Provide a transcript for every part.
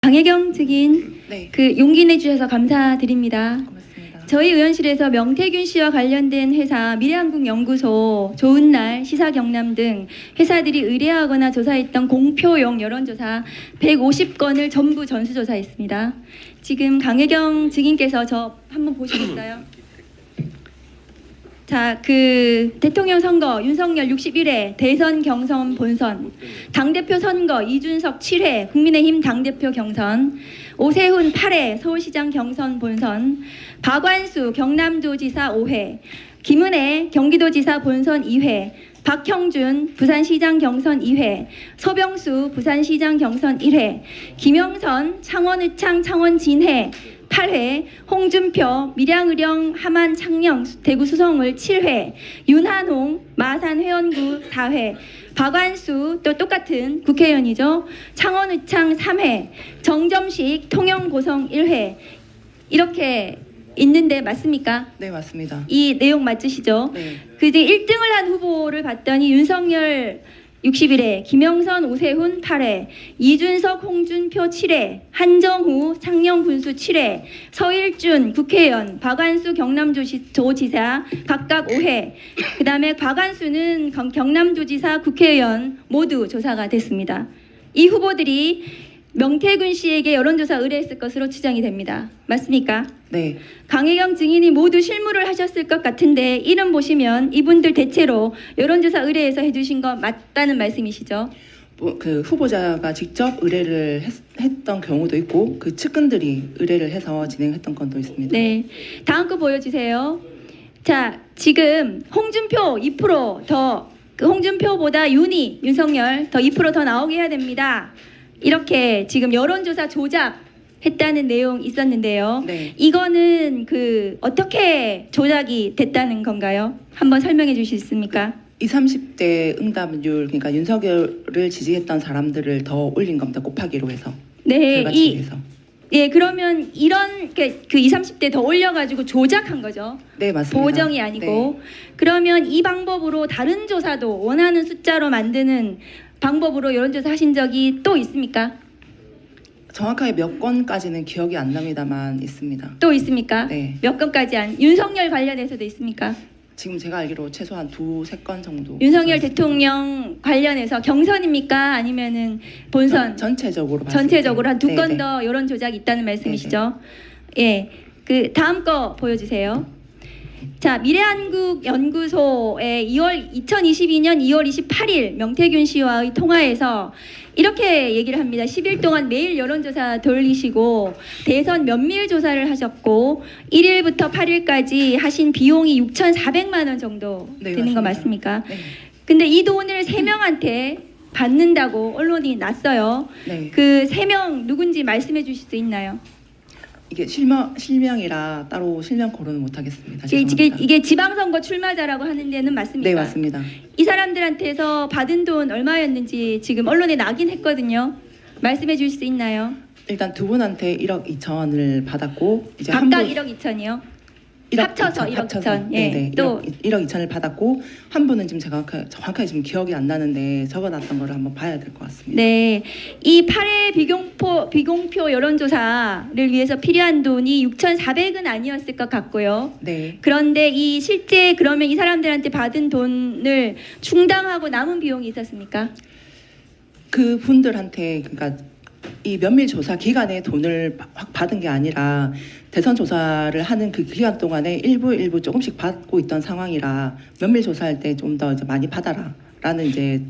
강혜경 증인, 네. 용기 내주셔서 감사드립니다. 고맙습니다. 저희 의원실에서 명태균 씨와 관련된 회사 미래한국연구소, 좋은날, 시사경남 등 회사들이 의뢰하거나 조사했던 공표용 여론조사 150건을 전부 전수조사했습니다. 지금 강혜경 증인께서 저 한번 보시겠어요? 자, 대통령 선거 윤석열 61회, 대선 경선 본선, 당대표 선거 이준석 7회, 국민의힘 당대표 경선, 오세훈 8회, 서울시장 경선 본선, 박완수 경남도지사 5회, 김은혜 경기도지사 본선 2회, 박형준 부산시장 경선 2회, 서병수 부산시장 경선 1회, 김영선 창원의창 창원진해 8회, 홍준표 밀양의령 함안 창녕 대구 수성을 7회, 윤한홍 마산 회원구 4회, 박완수 또 똑같은 국회의원이죠. 창원의창 3회, 정점식 통영고성 1회 이렇게 있는데 맞습니까? 네, 맞습니다. 이 내용 맞으시죠? 네. 이제 1등을 한 후보를 봤더니 윤석열 61회, 김영선, 오세훈 8회, 이준석, 홍준표 7회, 한정후, 창녕군수 7회, 서일준 국회의원, 박완수 경남도지사 각각 5회, 그 다음에 박완수는 경남도지사 국회의원 모두 조사가 됐습니다. 이 후보들이 명태균 씨에게 여론조사 의뢰했을 것으로 추정이 됩니다. 맞습니까? 네. 강혜경 증인이 모두 실무를 하셨을 것 같은데 이름 보시면 이분들 대체로 여론조사 의뢰해서 해주신 거 맞다는 말씀이시죠? 그 후보자가 직접 의뢰를 했던 경우도 있고 그 측근들이 의뢰를 해서 진행했던 건도 있습니다. 네. 다음 거 보여주세요. 자, 지금 홍준표 2%더 홍준표보다 윤석열 더 2%더 나오게 해야 됩니다. 이렇게 지금 여론조사 조작했다는 내용 있었는데요. 네. 이거는 어떻게 조작이 됐다는 건가요? 한번 설명해 주실 수 있습니까? 20, 30대 응답률, 그러니까 윤석열을 지지했던 사람들을 더 올린 겁니다. 곱하기로 해서. 네, 결과치에서. 예, 그러면 이런 20, 30대 더 올려가지고 조작한 거죠. 네, 맞습니다. 보정이 아니고. 네. 그러면 이 방법으로 다른 조사도 원하는 숫자로 만드는 방법으로 여론조사 하신 적이 또 있습니까? 정확하게 몇 건까지는 기억이 안 납니다만 있습니다. 또 있습니까? 네. 몇 건까지 윤석열 관련해서도 있습니까? 지금 제가 알기로 최소한 2-3건 정도. 윤석열 대통령 관련해서 경선입니까? 아니면은 본선? 전체적으로 봤을 전체적으로 때. 한 2건 네, 더 여론 조작이 있다는 말씀이시죠? 예. 다음 거 보여주세요. 자, 미래한국연구소의 2022년 2월 28일 명태균 씨와의 통화에서 이렇게 얘기를 합니다. 10일 동안 매일 여론조사 돌리시고 대선 면밀 조사를 하셨고 1일부터 8일까지 하신 비용이 6,400만 원 정도 네, 되는 거 맞습니다. 맞습니까? 네. 근데 이 돈을 3명한테 받는다고 언론이 났어요. 네. 그 3명 누군지 말씀해 주실 수 있나요? 이게 실명이라 따로 실명 거론은 못하겠습니다. 이게 지방선거 출마자라고 하는 데는 맞습니까? 네, 맞습니다. 이 사람들한테서 받은 돈 얼마였는지 지금 언론에 나긴 했거든요. 말씀해 주실 수 있나요? 일단 두 분한테 1억 2천을 받았고 이제 각각 한 분, 1억 2천이요? 1억 합쳐서 1억 2천. 예. 네네. 또 1억 2천을 받았고 한 분은 지금 제가 정확하게 지금 기억이 안 나는데 적어놨던 거를 한번 봐야 될 것 같습니다. 네, 이 8회 비공표 여론조사를 위해서 필요한 돈이 6,400은 아니었을 것 같고요. 네. 그런데 실제 그러면 이 사람들한테 받은 돈을 충당하고 남은 비용이 있었습니까? 그 분들한테 그러니까 이 면밀 조사 기간에 돈을 확 받은 게 아니라 대선 조사를 하는 그 기간 동안에 일부 조금씩 받고 있던 상황이라 면밀 조사할 때 좀 더 많이 받아라라는 이제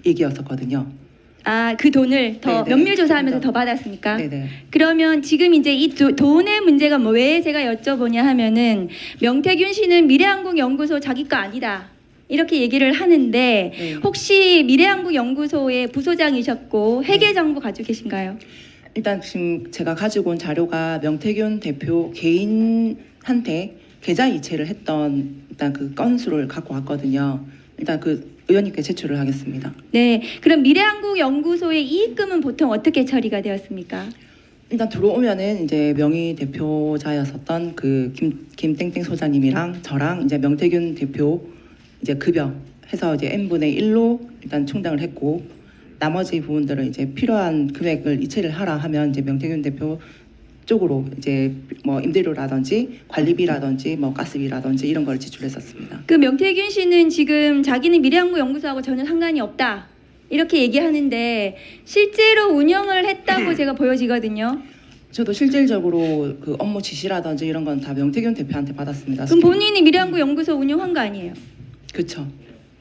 얘기였었거든요. 아, 그 돈을 더 네네. 면밀 조사하면서 더 받았습니까? 네네. 그러면 지금 이제 이 돈의 문제가 왜 제가 여쭤보냐 하면은 명태균 씨는 미래한국연구소 자기 거 아니다. 이렇게 얘기를 하는데 네. 혹시 미래한국연구소의 부소장이셨고 회계 정보 가지고 계신가요? 일단 지금 제가 가지고 온 자료가 명태균 대표 개인한테 계좌 이체를 했던 일단 그 건수를 갖고 왔거든요. 일단 그 의원님께 제출을 하겠습니다. 네, 그럼 미래한국연구소의 이익금은 보통 어떻게 처리가 되었습니까? 일단 들어오면은 이제 명의 대표자였었던 그 김땡땡 소장님이랑 저랑 이제 명태균 대표 이제 급여 해서 이제 n분의 1로 일단 충당을 했고 나머지 부분들은 이제 필요한 금액을 이체를 하라 하면 이제 명태균 대표 쪽으로 이제 뭐 임대료라든지 관리비라든지 뭐 가스비라든지 이런 걸 지출했었습니다. 그 명태균 씨는 지금 자기는 미래연구 연구소하고 전혀 상관이 없다 이렇게 얘기하는데 실제로 운영을 했다고 제가 보여지거든요. 저도 실질적으로 그 업무 지시라든지 이런 건 다 명태균 대표한테 받았습니다. 그럼 본인이 미래연구 연구소 운영한 거 아니에요? 그렇죠.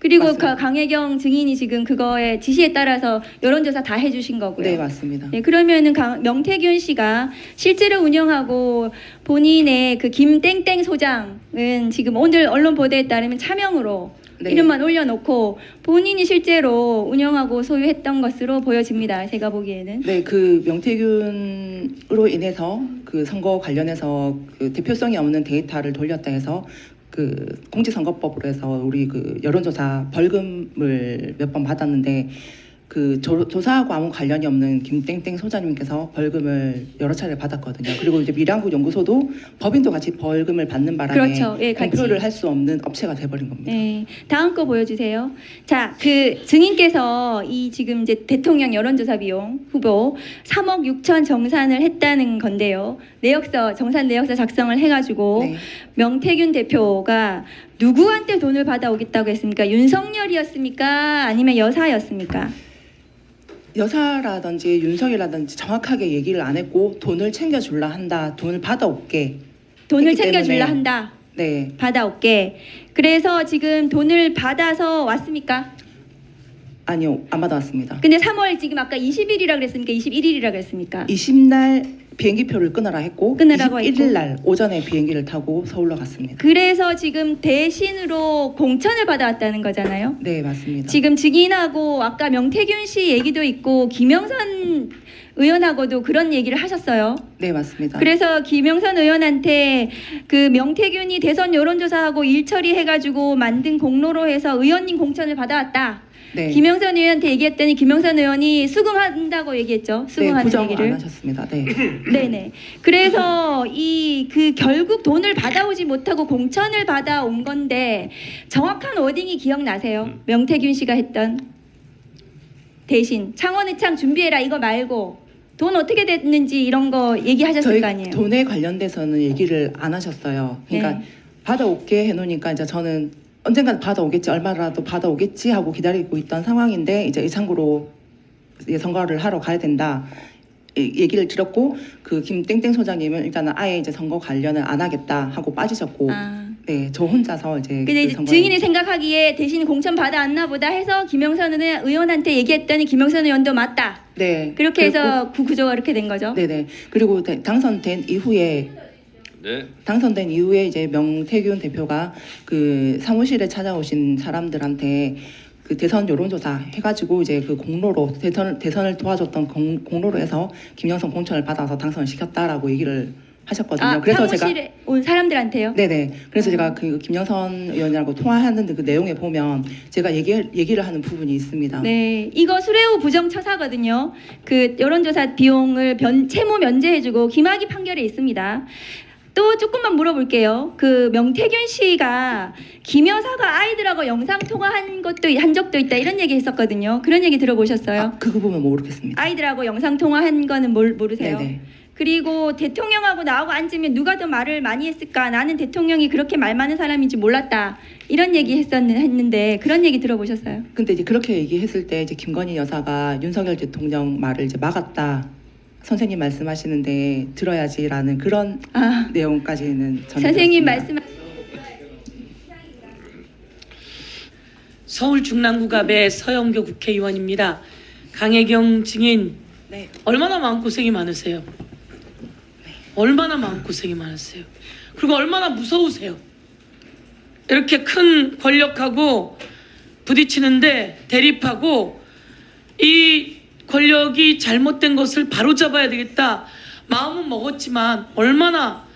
그리고 맞습니다. 강혜경 증인이 지금 그거에 지시에 따라서 여론조사 다 해주신 거고요. 네, 맞습니다. 네, 그러면은 명태균 씨가 실제로 운영하고 본인의 그 김땡땡 소장은 지금 오늘 언론 보도에 따르면 차명으로 네. 이름만 올려놓고 본인이 실제로 운영하고 소유했던 것으로 보여집니다. 제가 보기에는. 네, 그 명태균으로 인해서 그 선거 관련해서 그 대표성이 없는 데이터를 돌렸다 해서 그 공직선거법으로 해서 우리 그 여론조사 벌금을 몇 번 받았는데 그 조사하고 아무 관련이 없는 김땡땡 소장님께서 벌금을 여러 차례 받았거든요. 그리고 이제 미래한국 연구소도 법인도 같이 벌금을 받는 바람에 그렇죠. 예, 같이. 공표를 할 수 없는 업체가 돼버린 겁니다. 네, 다음 거 보여주세요. 자, 그 증인께서 이 지금 이제 대통령 여론조사 비용 후보 3억 6천 정산을 했다는 건데요. 내역서 정산 내역서 작성을 해가지고 네. 명태균 대표가 누구한테 돈을 받아오겠다고 했습니까? 윤석열이었습니까? 아니면 여사였습니까? 여사라든지 윤석이라든지 정확하게 얘기를 안 했고 돈을 챙겨줄라 한다, 돈을 받아올게. 돈을 했기 챙겨줄라 때문에 한다. 네, 받아올게. 그래서 지금 돈을 받아서 왔습니까? 아니요, 안 받아왔습니다. 근데 3월 지금 아까 20일이라 그랬습니까? 21일이라 그랬습니까? 20날 비행기표를 끊으라 했고 끊으라고 21일 날 오전에 비행기를 타고 서울로 갔습니다. 그래서 지금 대신으로 공천을 받아왔다는 거잖아요. 네, 맞습니다. 지금 증인하고 아까 명태균 씨 얘기도 있고 김영선 의원하고도 그런 얘기를 하셨어요. 네, 맞습니다. 그래서 김영선 의원한테 그 명태균이 대선 여론조사하고 일 처리해가지고 만든 공로로 해서 의원님 공천을 받아왔다. 네, 김영선 의원한테 얘기했더니 김영선 의원이 수긍한다고 얘기했죠. 네, 수긍하는 부정 안 얘기를. 하셨습니다. 네, 네네. 그래서 이 그 결국 돈을 받아오지 못하고 공천을 받아온 건데 정확한 워딩이 기억나세요? 명태균 씨가 했던 대신 창원의창 준비해라 이거 말고 돈 어떻게 됐는지 이런 거 얘기하셨을 저희 거 아니에요? 돈에 관련돼서는 얘기를 안 하셨어요. 그러니까 네. 받아올게 해놓으니까 이제 저는 언젠간 받아오겠지, 얼마라도 받아오겠지 하고 기다리고 있던 상황인데 이제 의창구로 이제 선거를 하러 가야 된다. 얘기를 들었고 그 김땡땡 소장님은 일단은 아예 이제 선거 관련을 안 하겠다 하고 빠지셨고 아. 네, 저 혼자서 이제 근데 그 이제 선거에- 증인이 생각하기에 대신 공천 받아왔나 보다 해서 김영선 의원한테 얘기했더니 김영선 의원도 맞다. 네, 그렇게 해서 구조가 그렇게 된 거죠. 네네. 그리고 당선된 이후에 이제 명태균 대표가 그 사무실에 찾아오신 사람들한테 그 대선 여론조사 해가지고 이제 그 공로로 대선을 도와줬던 공로로 해서 김영선 공천을 받아서 당선을 시켰다라고 얘기를 하셨거든요. 아, 그래서 사무실에 온 사람들한테요? 네네. 그래서 제가 그 김영선 의원이라고 통화하는 그 내용에 보면 제가 얘기를 하는 부분이 있습니다. 네, 이거 수뢰후 부정처사거든요. 그 여론조사 비용을 채무 면제해주고 김학의 판결에 있습니다. 또 조금만 물어볼게요. 그 명태균 씨가 김 여사가 아이들하고 영상 통화한 것도 한 적도 있다 이런 얘기 했었거든요. 그런 얘기 들어보셨어요? 아, 그 부분 모르겠습니다. 아이들하고 영상 통화한 거는 모르세요? 네네. 그리고 대통령하고 나하고 앉으면 누가 더 말을 많이 했을까? 나는 대통령이 그렇게 말 많은 사람인지 몰랐다. 이런 얘기 했는데 그런 얘기 들어보셨어요? 근데 이제 그렇게 얘기했을 때 이제 김건희 여사가 윤석열 대통령 말을 이제 막았다. 선생님 말씀하시는데 들어야지라는 그런 아, 내용까지는 저는 선생님 들었습니다. 말씀 서울 중랑구갑의 서영교 국회의원입니다. 강혜경 증인 네. 얼마나 마음고생이 많으세요? 얼마나 마음고생이 많으세요? 그리고 얼마나 무서우세요? 이렇게 큰 권력하고 부딪히는데 대립하고 이 권력이 잘못된 것을 바로잡아야 되겠다 마음은 먹었지만 얼마나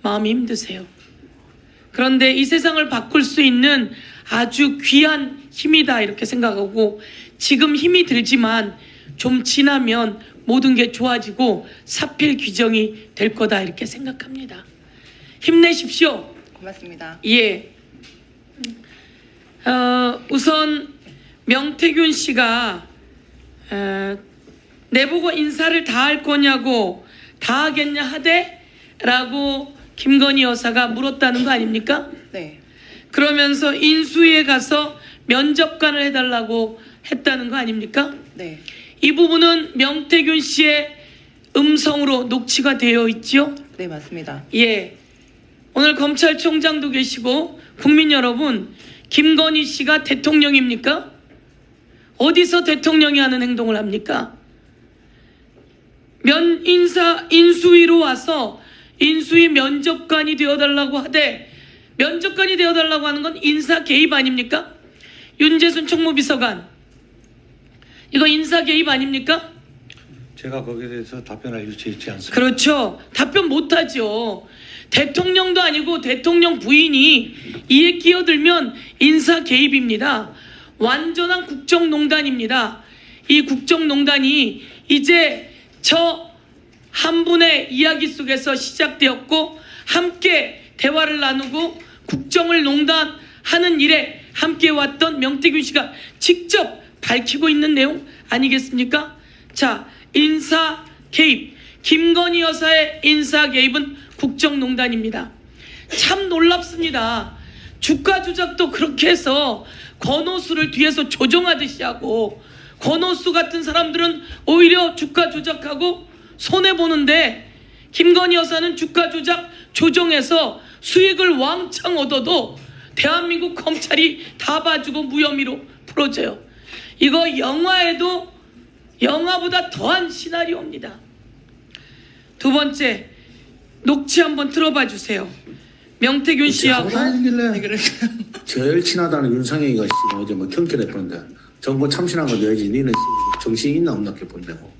마음이 힘드세요? 그런데 이 세상을 바꿀 수 있는 아주 귀한 힘이다 이렇게 생각하고 지금 힘이 들지만 좀 지나면 모든 게 좋아지고 사필 규정이 될 거다 이렇게 생각합니다. 힘내십시오. 고맙습니다. 예. 우선 명태균 씨가 내보고 인사를 다 할 거냐고 다 하겠냐 하되? 라고 김건희 여사가 물었다는 거 아닙니까? 네. 그러면서 인수위에 가서 면접관을 해달라고 했다는 거 아닙니까? 네. 이 부분은 명태균 씨의 음성으로 녹취가 되어 있지요? 네, 맞습니다. 예. 오늘 검찰총장도 계시고 국민 여러분, 김건희 씨가 대통령입니까? 어디서 대통령이 하는 행동을 합니까? 인수위로 와서 인수위 면접관이 되어달라고 하되, 면접관이 되어달라고 하는 건 인사 개입 아닙니까? 윤재순 총무비서관, 이거 인사 개입 아닙니까? 제가 거기에 대해서 답변할 유치 있지 않습니다. 그렇죠. 답변 못하죠. 대통령도 아니고 대통령 부인이 이에 끼어들면 인사 개입입니다. 완전한 국정농단입니다. 이 국정농단이 이제 저 한 분의 이야기 속에서 시작되었고, 함께 대화를 나누고 국정을 농단하는 일에 함께 왔던 명태균 씨가 직접 밝히고 있는 내용 아니겠습니까? 자, 인사 개입, 김건희 여사의 인사 개입은 국정농단입니다. 참 놀랍습니다. 주가 조작도 그렇게 해서 권오수를 뒤에서 조종하듯이 하고, 권오수 같은 사람들은 오히려 주가 조작하고 손해보는데, 김건희 여사는 주가 조작 조정해서 수익을 왕창 얻어도 대한민국 검찰이 다 봐주고 무혐의로 풀어져요. 이거 영화에도 영화보다 더한 시나리오입니다. 두 번째, 녹취 한번 들어봐 주세요. 명태균 씨하고 하길래 제일 친하다는 윤상혁이가 어제 뭐 경찰했던데 정부 참신한 거 넣어야지. 니는 정신이 있나 없나 이렇게 본다고.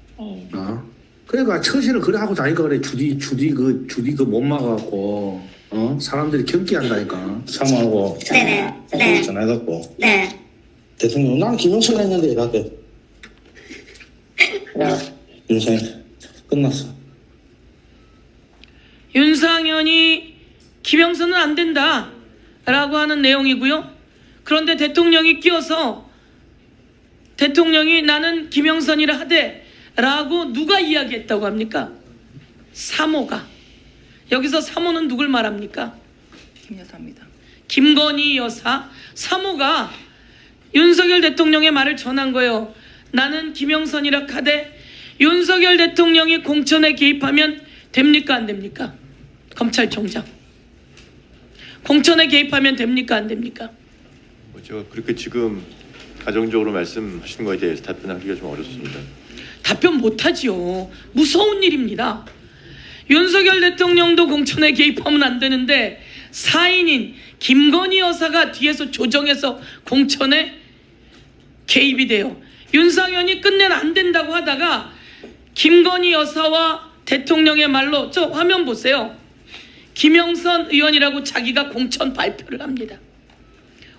그러니까 처신을 그래 하고 다니까 그래. 주디 그 못 막아갖고 사람들이 경기한다니까. 사모하고 네네. 전화해갖고 네. 대통령 나는 김영철 했는데 이렇게 윤상혁 끝났어. 윤상현이 김영선은 안 된다 라고 하는 내용이고요. 그런데 대통령이 끼어서 대통령이 나는 김영선이라 하되 라고 누가 이야기했다고 합니까? 사모가. 여기서 사모는 누굴 말합니까? 김 여사입니다. 김건희 여사 사모가 윤석열 대통령의 말을 전한 거예요. 나는 김영선이라 하되 윤석열 대통령이 공천에 개입하면 됩니까 안 됩니까? 검찰총장, 공천에 개입하면 됩니까 안 됩니까? 제가 그렇게 지금 가정적으로 말씀하시는 거에 대해서 답변하기가 좀 어렵습니다. 답변 못하지요. 무서운 일입니다. 윤석열 대통령도 공천에 개입하면 안 되는데 사인인 김건희 여사가 뒤에서 조정해서 공천에 개입이 돼요. 윤상현이 끝내 안 된다고 하다가 김건희 여사와 대통령의 말로, 저 화면 보세요. 김영선 의원이라고 자기가 공천 발표를 합니다.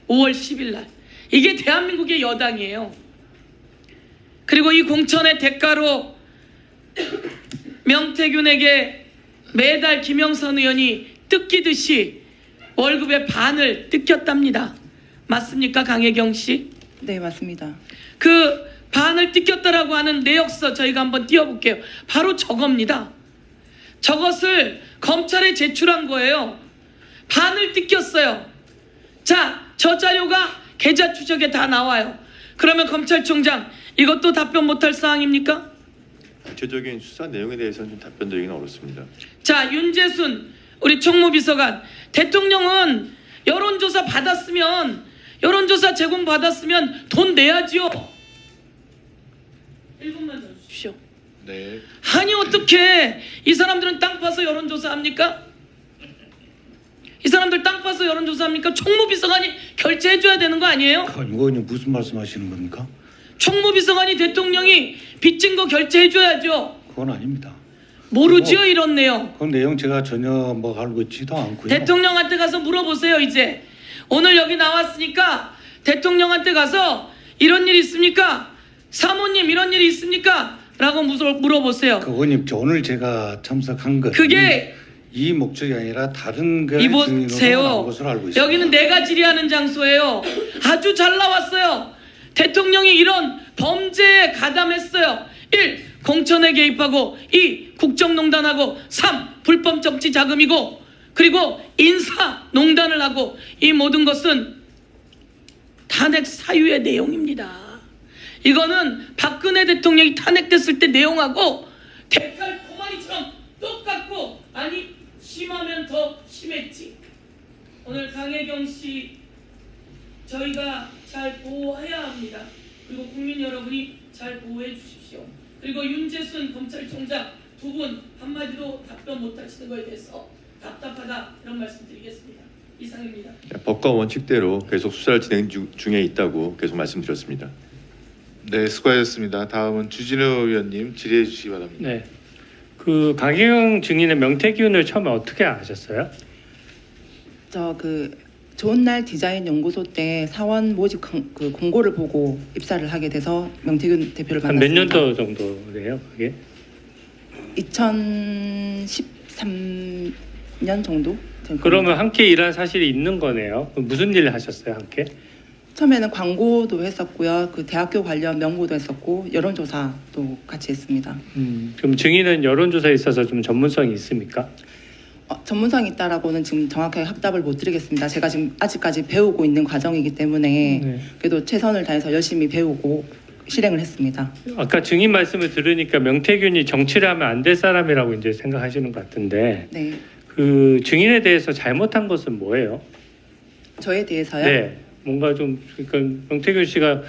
5월 10일 날. 이게 대한민국의 여당이에요. 그리고 이 공천의 대가로 명태균에게 매달 김영선 의원이 뜯기듯이 월급의 반을 뜯겼답니다. 맞습니까, 강혜경 씨? 네, 맞습니다. 그 반을 뜯겼다라고 하는 내역서 저희가 한번 띄워볼게요. 바로 저겁니다. 저것을 검찰에 제출한 거예요. 반을 뜯겼어요. 자, 저 자료가 계좌 추적에 다 나와요. 그러면 검찰총장, 이것도 답변 못할 사항입니까? 구체적인 수사 내용에 대해서는 좀 답변드리기는 어렵습니다. 자, 윤재순 우리 총무비서관, 대통령은 여론조사 받았으면, 여론조사 제공 받았으면 돈 내야지요. 1분만 더 주십시오. 네. 아니 어떻게 이 사람들은 땅 파서 여론조사 합니까? 이 사람들 땅 파서 여론조사 합니까? 총무비서관이 결제해줘야 되는 거 아니에요? 의원님 무슨 말씀하시는 겁니까? 총무비서관이 대통령이 빚진 거 결제해줘야죠. 그건 아닙니다. 모르지요 이런 내용. 그 내용 제가 전혀 뭐 알고 있지도 않고요. 대통령한테 가서 물어보세요. 이제 오늘 여기 나왔으니까 대통령한테 가서 이런 일 있습니까? 사모님 이런 일이 있습니까? 라고 물어보세요. 그 의원님, 오늘 제가 참석한 것 그게 이 목적이 아니라 다른 거 이보세요. 것으로 알고 있습니다. 여기는 내가 질의하는 장소예요. 아주 잘 나왔어요. 대통령이 이런 범죄에 가담했어요. 1. 공천에 개입하고 2. 국정농단하고 3. 불법 정치 자금이고 그리고 인사농단을 하고 이 모든 것은 탄핵 사유의 내용입니다. 이거는 박근혜 대통령이 탄핵됐을 때 내용하고 대칼 고마리처럼 똑같고 아니 심하면 더 심했지. 오늘 강혜경 씨 저희가 잘 보호해야 합니다. 그리고 국민 여러분이 잘 보호해 주십시오. 그리고 윤재순 검찰총장 두 분 한마디로 답변 못하시는 것에 대해서 답답하다 이런 말씀드리겠습니다. 이상입니다. 법과 원칙대로 계속 수사를 진행 중에 있다고 계속 말씀드렸습니다. 네, 수고하셨습니다. 다음은 주진우 의원님 질의해 주시기 바랍니다. 네. 그 강혜경 증인의 명태균을 처음에 어떻게 아셨어요? 저 좋은 날 디자인 연구소 때 사원 모집 그 공고를 보고 입사를 하게 돼서 명태균 대표를 한 만났습니다. 몇 년도 정도래요, 그게? 2013년 정도? 된 그러면 겁니다. 함께 일한 사실이 있는 거네요. 무슨 일을 하셨어요, 함께? 처음에는 광고도 했었고요. 그 대학교 관련 명부도 했었고 여론조사도 같이 했습니다. 그럼 증인은 여론조사에 있어서 좀 전문성이 있습니까? 전문성이 있다라고는 지금 정확하게 확답을 못 드리겠습니다. 제가 지금 아직까지 배우고 있는 과정이기 때문에 네. 그래도 최선을 다해서 열심히 배우고 실행을 했습니다. 아까 증인 말씀을 들으니까 명태균이 정치를 하면 안 될 사람이라고 이제 생각하시는 것 같은데 네, 그 증인에 대해서 잘못한 것은 뭐예요? 저에 대해서요. 네, 뭔가 좀 그러니까 명태균 씨가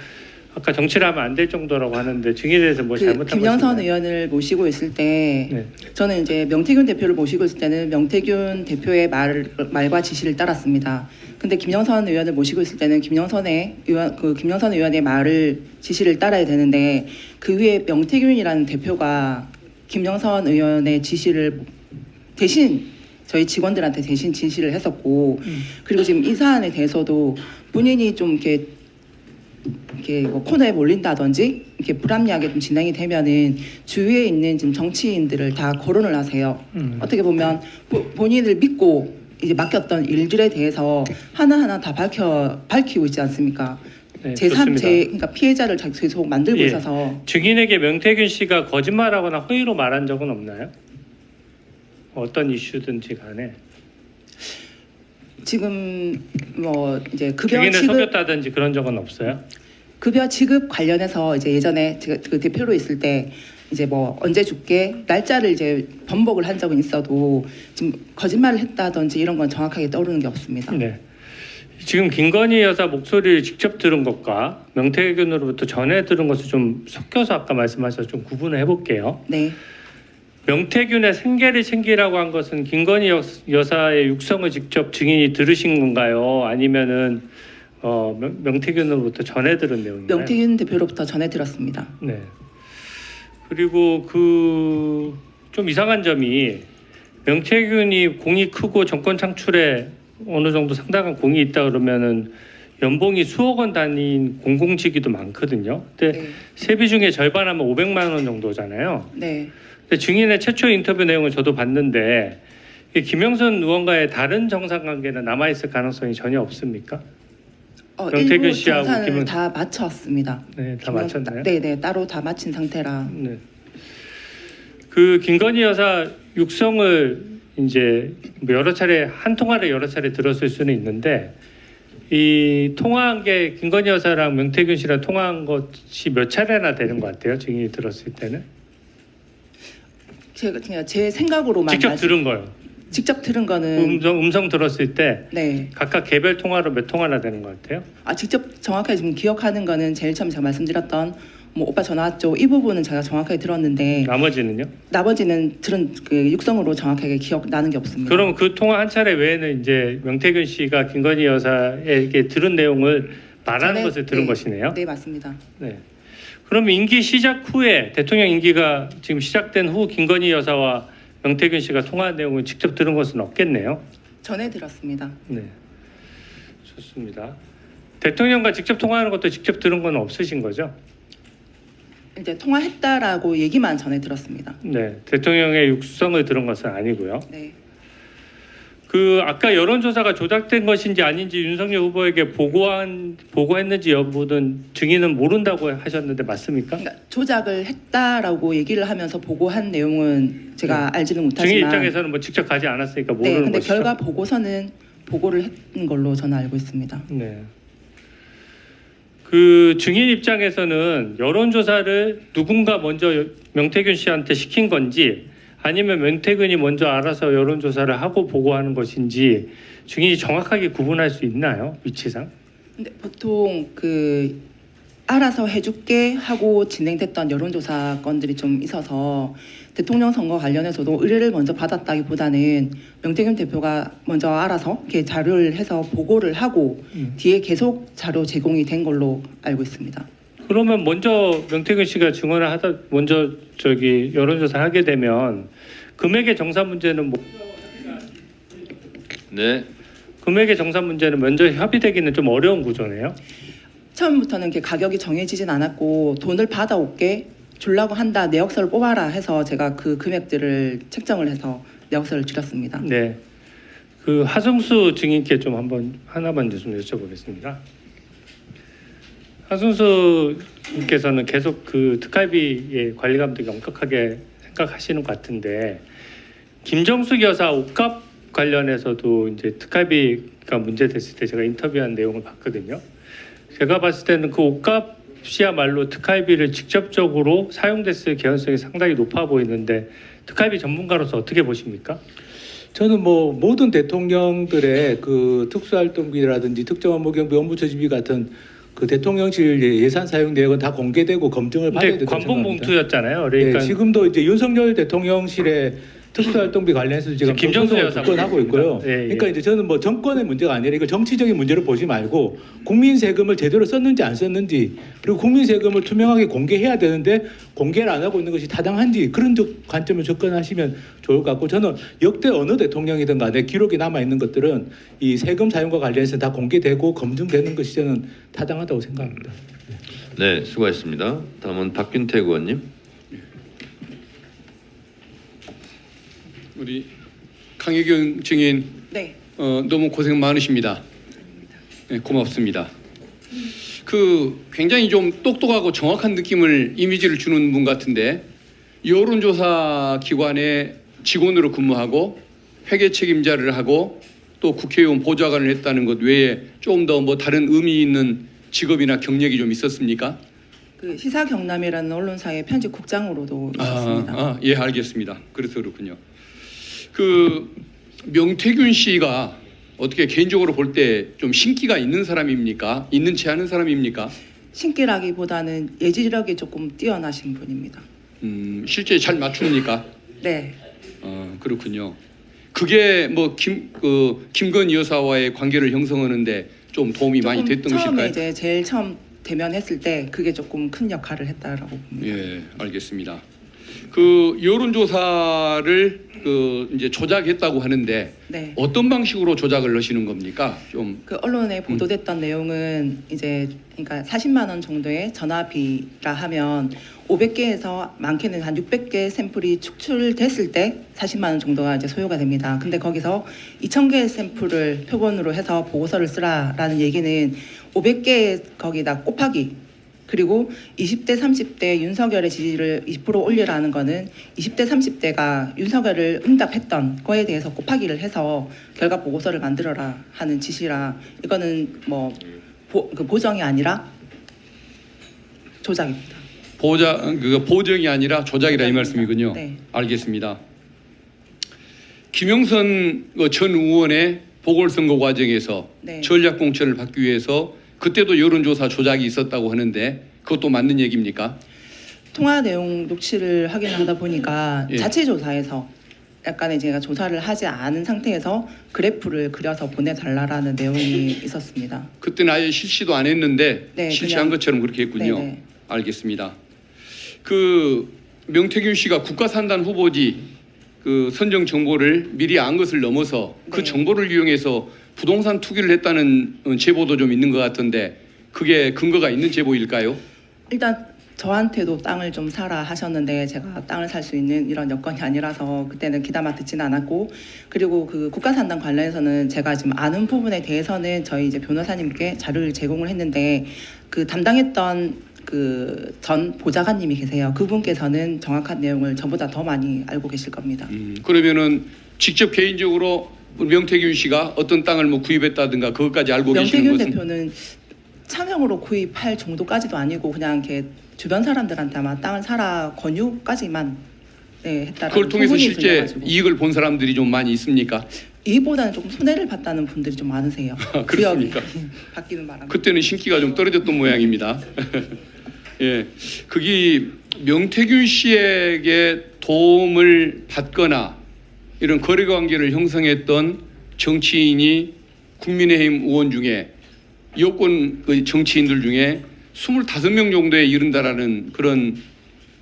아까 정치를 하면 안 될 정도라고 하는데 증인에 대해서 뭐 잘못한 것이 김영선 있나요? 의원을 모시고 있을 때 네. 저는 이제 명태균 대표를 모시고 있을 때는 명태균 대표의 말과 지시를 따랐습니다. 근데 김영선 의원을 모시고 있을 때는 김영선 의원의 말을 지시를 따라야 되는데 그 위에 명태균이라는 대표가 김영선 의원의 지시를 대신 저희 직원들한테 대신 지시를 했었고 그리고 지금 이 사안에 대해서도 본인이 좀 이렇게 뭐 코너에 몰린다든지 이렇게 불합리하게 좀 진행이 되면은 주위에 있는 지금 정치인들을 다 거론을 하세요. 어떻게 보면 본인을 믿고 이제 맡겼던 일들에 대해서 하나하나 다 밝히고 있지 않습니까? 네, 제3 좋습니다. 그러니까 피해자를 계속 만들고 예. 있어서 증인에게 명태균 씨가 거짓말하거나 허위로 말한 적은 없나요? 어떤 이슈든지 간에 지금 뭐 이제 급여 증인을 지급 속였다든지 그런 적은 없어요? 급여 지급 관련해서 이제 예전에 제가 그 대표로 있을 때 이제 뭐 언제 줄게 날짜를 이제 번복을 한 적은 있어도 지금 거짓말을 했다든지 이런 건 정확하게 떠오르는 게 없습니다. 네. 지금 김건희 여사 목소리를 직접 들은 것과 명태균으로부터 전해 들은 것을 좀 섞여서 아까 말씀하셔서 좀 구분을 해볼게요. 네, 명태균의 생계를 챙기라고 한 것은 김건희 여사의 육성을 직접 증인이 들으신 건가요? 아니면은 명태균으로부터 전해 들은 내용인가요? 명태균 대표로부터 전해 들었습니다. 네. 그리고 그 좀 이상한 점이 명태균이 공이 크고 정권 창출에 어느 정도 상당한 공이 있다 그러면은 연봉이 수억 원 단위인 공공직위도 많거든요. 근데 네, 세비 중에 절반하면 500만 원 정도잖아요. 네. 근데 증인의 최초 인터뷰 내용을 저도 봤는데 이 김영선 의원과의 다른 정상 관계는 남아 있을 가능성이 전혀 없습니까? 명태균 일부 씨하고 정산을 다 마쳤습니다. 네, 다 마쳤나요? 네, 따로 다 마친 상태라. 네. 그 김건희 여사 육성을 이제 뭐 여러 차례 한 통화를 여러 차례 들었을 수는 있는데 이 통화한 게 김건희 여사랑 명태균 씨랑 통화한 것이 몇 차례나 되는 것 같아요. 증인이 들었을 때는 제가 그냥 제 생각으로만 직접 들은 거요. 직접 들은 거는 음성 들었을 때 네. 각각 개별 통화로 몇 통화나 되는 것 같아요. 직접 정확하게 지금 기억하는 거는 제일 처음 제가 말씀드렸던 뭐 오빠 전화 왔죠. 이 부분은 제가 정확하게 들었는데 나머지는요? 나머지는 들은 그 육성으로 정확하게 기억 나는 게 없습니다. 그럼 그 통화 한 차례 외에는 이제 명태균 씨가 김건희 여사에게 들은 내용을 말하는 것을 들은 것이네요. 네, 맞습니다. 네. 그럼 임기 시작 후에 대통령 임기가 지금 시작된 후 김건희 여사와 명태균 씨가 통화한 내용을 직접 들은 것은 없겠네요. 전에 들었습니다. 네, 좋습니다. 대통령과 직접 통화하는 것도 직접 들은 건 없으신 거죠? 이제 통화했다라고 얘기만 전해 들었습니다. 네, 대통령의 육성을 들은 것은 아니고요. 네. 그 아까 여론조사가 조작된 것인지 아닌지 윤석열 후보에게 보고했는지 여부는 증인은 모른다고 하셨는데 맞습니까? 그러니까 조작을 했다라고 얘기를 하면서 보고한 내용은 제가 알지는 증인 못하지만 입장에서는 뭐 직접 가지 않았으니까 네, 모르는 근데 것이죠. 결과 보고서는 보고를 했던 걸로 저는 알고 있습니다. 네. 그 증인 입장에서는 여론조사를 누군가 먼저 명태균 씨한테 시킨 건지 아니면 명태균이 먼저 알아서 여론조사를 하고 보고하는 것인지 증인이 정확하게 구분할 수 있나요? 위치상? 근데 보통 그 알아서 해줄게 하고 진행됐던 여론조사 건들이 좀 있어서 대통령 선거 관련해서도 의뢰를 먼저 받았다기보다는 명태균 대표가 먼저 알아서 이렇게 자료를 해서 보고를 하고 뒤에 계속 자료 제공이 된 걸로 알고 있습니다. 그러면 먼저 명태균 씨가 증언을 하다 먼저 저기 여론조사를 하게 되면 금액의 정산 문제는 네. 금액의 정산 문제는 먼저 협의되기는 좀 어려운 구조네요. 처음부터는 이렇게 가격이 정해지진 않았고 돈을 받아올게 주려고 한다 내역서를 뽑아라 해서 제가 그 금액들을 책정을 해서 내역서를 줄였습니다. 네. 그 하승수 증인께 좀 한번 하나만 좀 여쭤보겠습니다. 하승수 님께서는 계속 그 특활비의 관리 감독이 엄격하게 생각하시는 것 같은데 김정숙 여사 옷값 관련해서도 이제 특활비가 문제됐을 때 제가 인터뷰한 내용을 봤거든요. 제가 봤을 때는 그 옷값이야말로 특활비를 직접적으로 사용됐을 개연성이 상당히 높아 보이는데 특활비 전문가로서 어떻게 보십니까? 저는 뭐 모든 대통령들의 그 특수활동비라든지 특정한 목욕비, 업무처지비 같은 그 대통령실 예산 사용 내역은 다 공개되고 검증을 받아야 근데 된다고 생각합니다. 관봉봉투였잖아요. 그러니까 네, 지금도 이제 윤석열 대통령실의 특수활동비 관련해서 지금 김정수 여사 접근하고 있고요. 예, 예. 그러니까 이제 저는 뭐 정권의 문제가 아니라 이거 정치적인 문제로 보지 말고 국민 세금을 제대로 썼는지 안 썼는지 그리고 국민 세금을 투명하게 공개해야 되는데 공개를 안 하고 있는 것이 타당한지 그런 관점을 접근하시면 좋을 것 같고 저는 역대 어느 대통령이든 간에 기록이 남아 있는 것들은 이 세금 사용과 관련해서 다 공개되고 검증되는 것이 저는 타당하다고 생각합니다. 네, 수고하셨습니다. 다음은 박균택 의원님. 우리 강혜경 증인 네. 너무 고생 많으십니다. 네, 고맙습니다. 그 굉장히 좀 똑똑하고 정확한 느낌을 이미지를 주는 분 같은데 여론조사 기관의 직원으로 근무하고 회계 책임자를 하고 또 국회의원 보좌관을 했다는 것 외에 좀 더 뭐 다른 의미 있는 직업이나 경력이 좀 있었습니까? 그 시사경남이라는 언론사의 편집국장으로도 있었습니다. 예, 알겠습니다. 그래서 그렇군요. 그 명태균 씨가 어떻게 개인적으로 볼 때 좀 신기가 있는 사람입니까? 있는지 않은 사람입니까? 신기라기보다는 예지력이 조금 뛰어나신 분입니다. 실제 잘 맞춥니까? 네. 그렇군요. 그게 뭐 김건희 여사와의 관계를 형성하는데 좀 도움이 많이 됐던 처음에 것일까요? 이제 제일 처음 대면했을 때 그게 조금 큰 역할을 했다라고 봅니다. 예, 알겠습니다. 그 여론조사를 그 이제 조작했다고 하는데 네. 어떤 방식으로 조작을 하시는 겁니까? 좀 그 언론에 보도됐던 내용은 이제 그러니까 40만 원 정도의 전화비라 하면 500개에서 많게는 한 600개 샘플이 축출됐을 때 40만 원 정도가 이제 소요가 됩니다. 근데 거기서 2,000개 샘플을 표본으로 해서 보고서를 쓰라라는 얘기는 500개 거기다 곱하기 그리고 20대 30대 윤석열의 지지를 20% 올리라는 거는 20대 30대가 윤석열을 응답했던 거에 대해서 곱하기를 해서 결과 보고서를 만들어라 하는 지시라 이거는 뭐 보정이 아니라 조작입니다. 보정이 아니라 조작이라 이 말씀이군요. 네. 알겠습니다. 김영선 전 의원의 보궐선거 과정에서 네. 전략 공천을 받기 위해서 그때도 여론조사 조작이 있었다고 하는데 그것도 맞는 얘기입니까? 통화 내용 녹취를 확인하다 보니까 예. 자체 조사에서 약간의 제가 조사를 하지 않은 상태에서 그래프를 그려서 보내달라라는 내용이 있었습니다. 그때는 아예 실시도 안 했는데 네, 실시한 그냥- 것처럼 그렇게 했군요. 네네. 알겠습니다. 그 명태균 씨가 국가산단 후보지 그 선정 정보를 미리 안 것을 넘어서 그 네. 정보를 이용해서 부동산 투기를 했다는 제보도 좀 있는 것 같은데 그게 근거가 있는 제보일까요? 일단 저한테도 땅을 좀 사라 하셨는데 제가 땅을 살 수 있는 이런 여건이 아니라서 그때는 귀담아 듣지는 않았고, 그리고 그 국가산당 관련해서는 제가 지금 아는 부분에 대해서는 저희 이제 변호사님께 자료를 제공을 했는데, 그 담당했던 그 전 보좌관님이 계세요. 그분께서는 정확한 내용을 저보다 더 많이 알고 계실 겁니다. 그러면은 직접 개인적으로 명태균 씨가 어떤 땅을 뭐 구입했다든가 그것까지 알고 계시는 명태균 것은 대표는 차명으로 구입할 정도까지도 아니고 그냥 이렇게 주변 사람들한테 아마 땅을 사라 권유까지만 했다라는 그걸 통해서 소문이 실제 들려가지고. 이익을 본 사람들이 좀 많이 있습니까? 이보다는 조금 손해를 봤다는 분들이 좀 많으세요. 그렇습니까? 구역이 바뀌는 바람에. 그때는 신기가 좀 떨어졌던 모양입니다. 예, 그게 명태균 씨에게 도움을 받거나 이런 거래관계를 형성했던 정치인이 국민의힘 의원 중에 여권 그 정치인들 중에 25명 정도에 이른다라는 그런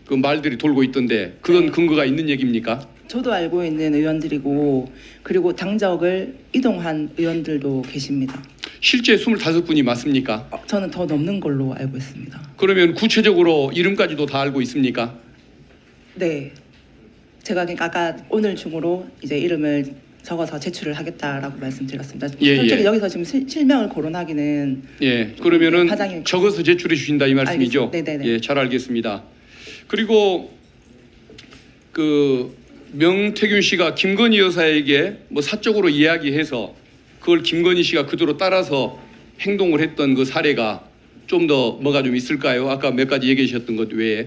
그 말들이 돌고 있던데 그건 근거가 있는 얘기입니까? 저도 알고 있는 의원들이고, 그리고 당적을 이동한 의원들도 계십니다. 실제 25분이 맞습니까? 저는 더 넘는 걸로 알고 있습니다. 그러면 구체적으로 이름까지도 다 알고 있습니까? 네, 제가 그러니까 아까 오늘 중으로 이제 이름을 적어서 제출을 하겠다라고 말씀드렸습니다. 예, 솔직히 예. 여기서 지금 실명을 거론하기는 예, 그러면은 과장님. 적어서 제출해 주신다 이 말씀이죠? 알겠습니다. 네네네. 예, 잘 알겠습니다. 그리고 그 명태균 씨가 김건희 여사에게 뭐 사적으로 이야기해서 그걸 김건희 씨가 그대로 따라서 행동을 했던 그 사례가 좀 더 뭐가 좀 있을까요? 아까 몇 가지 얘기해 주셨던 것 외에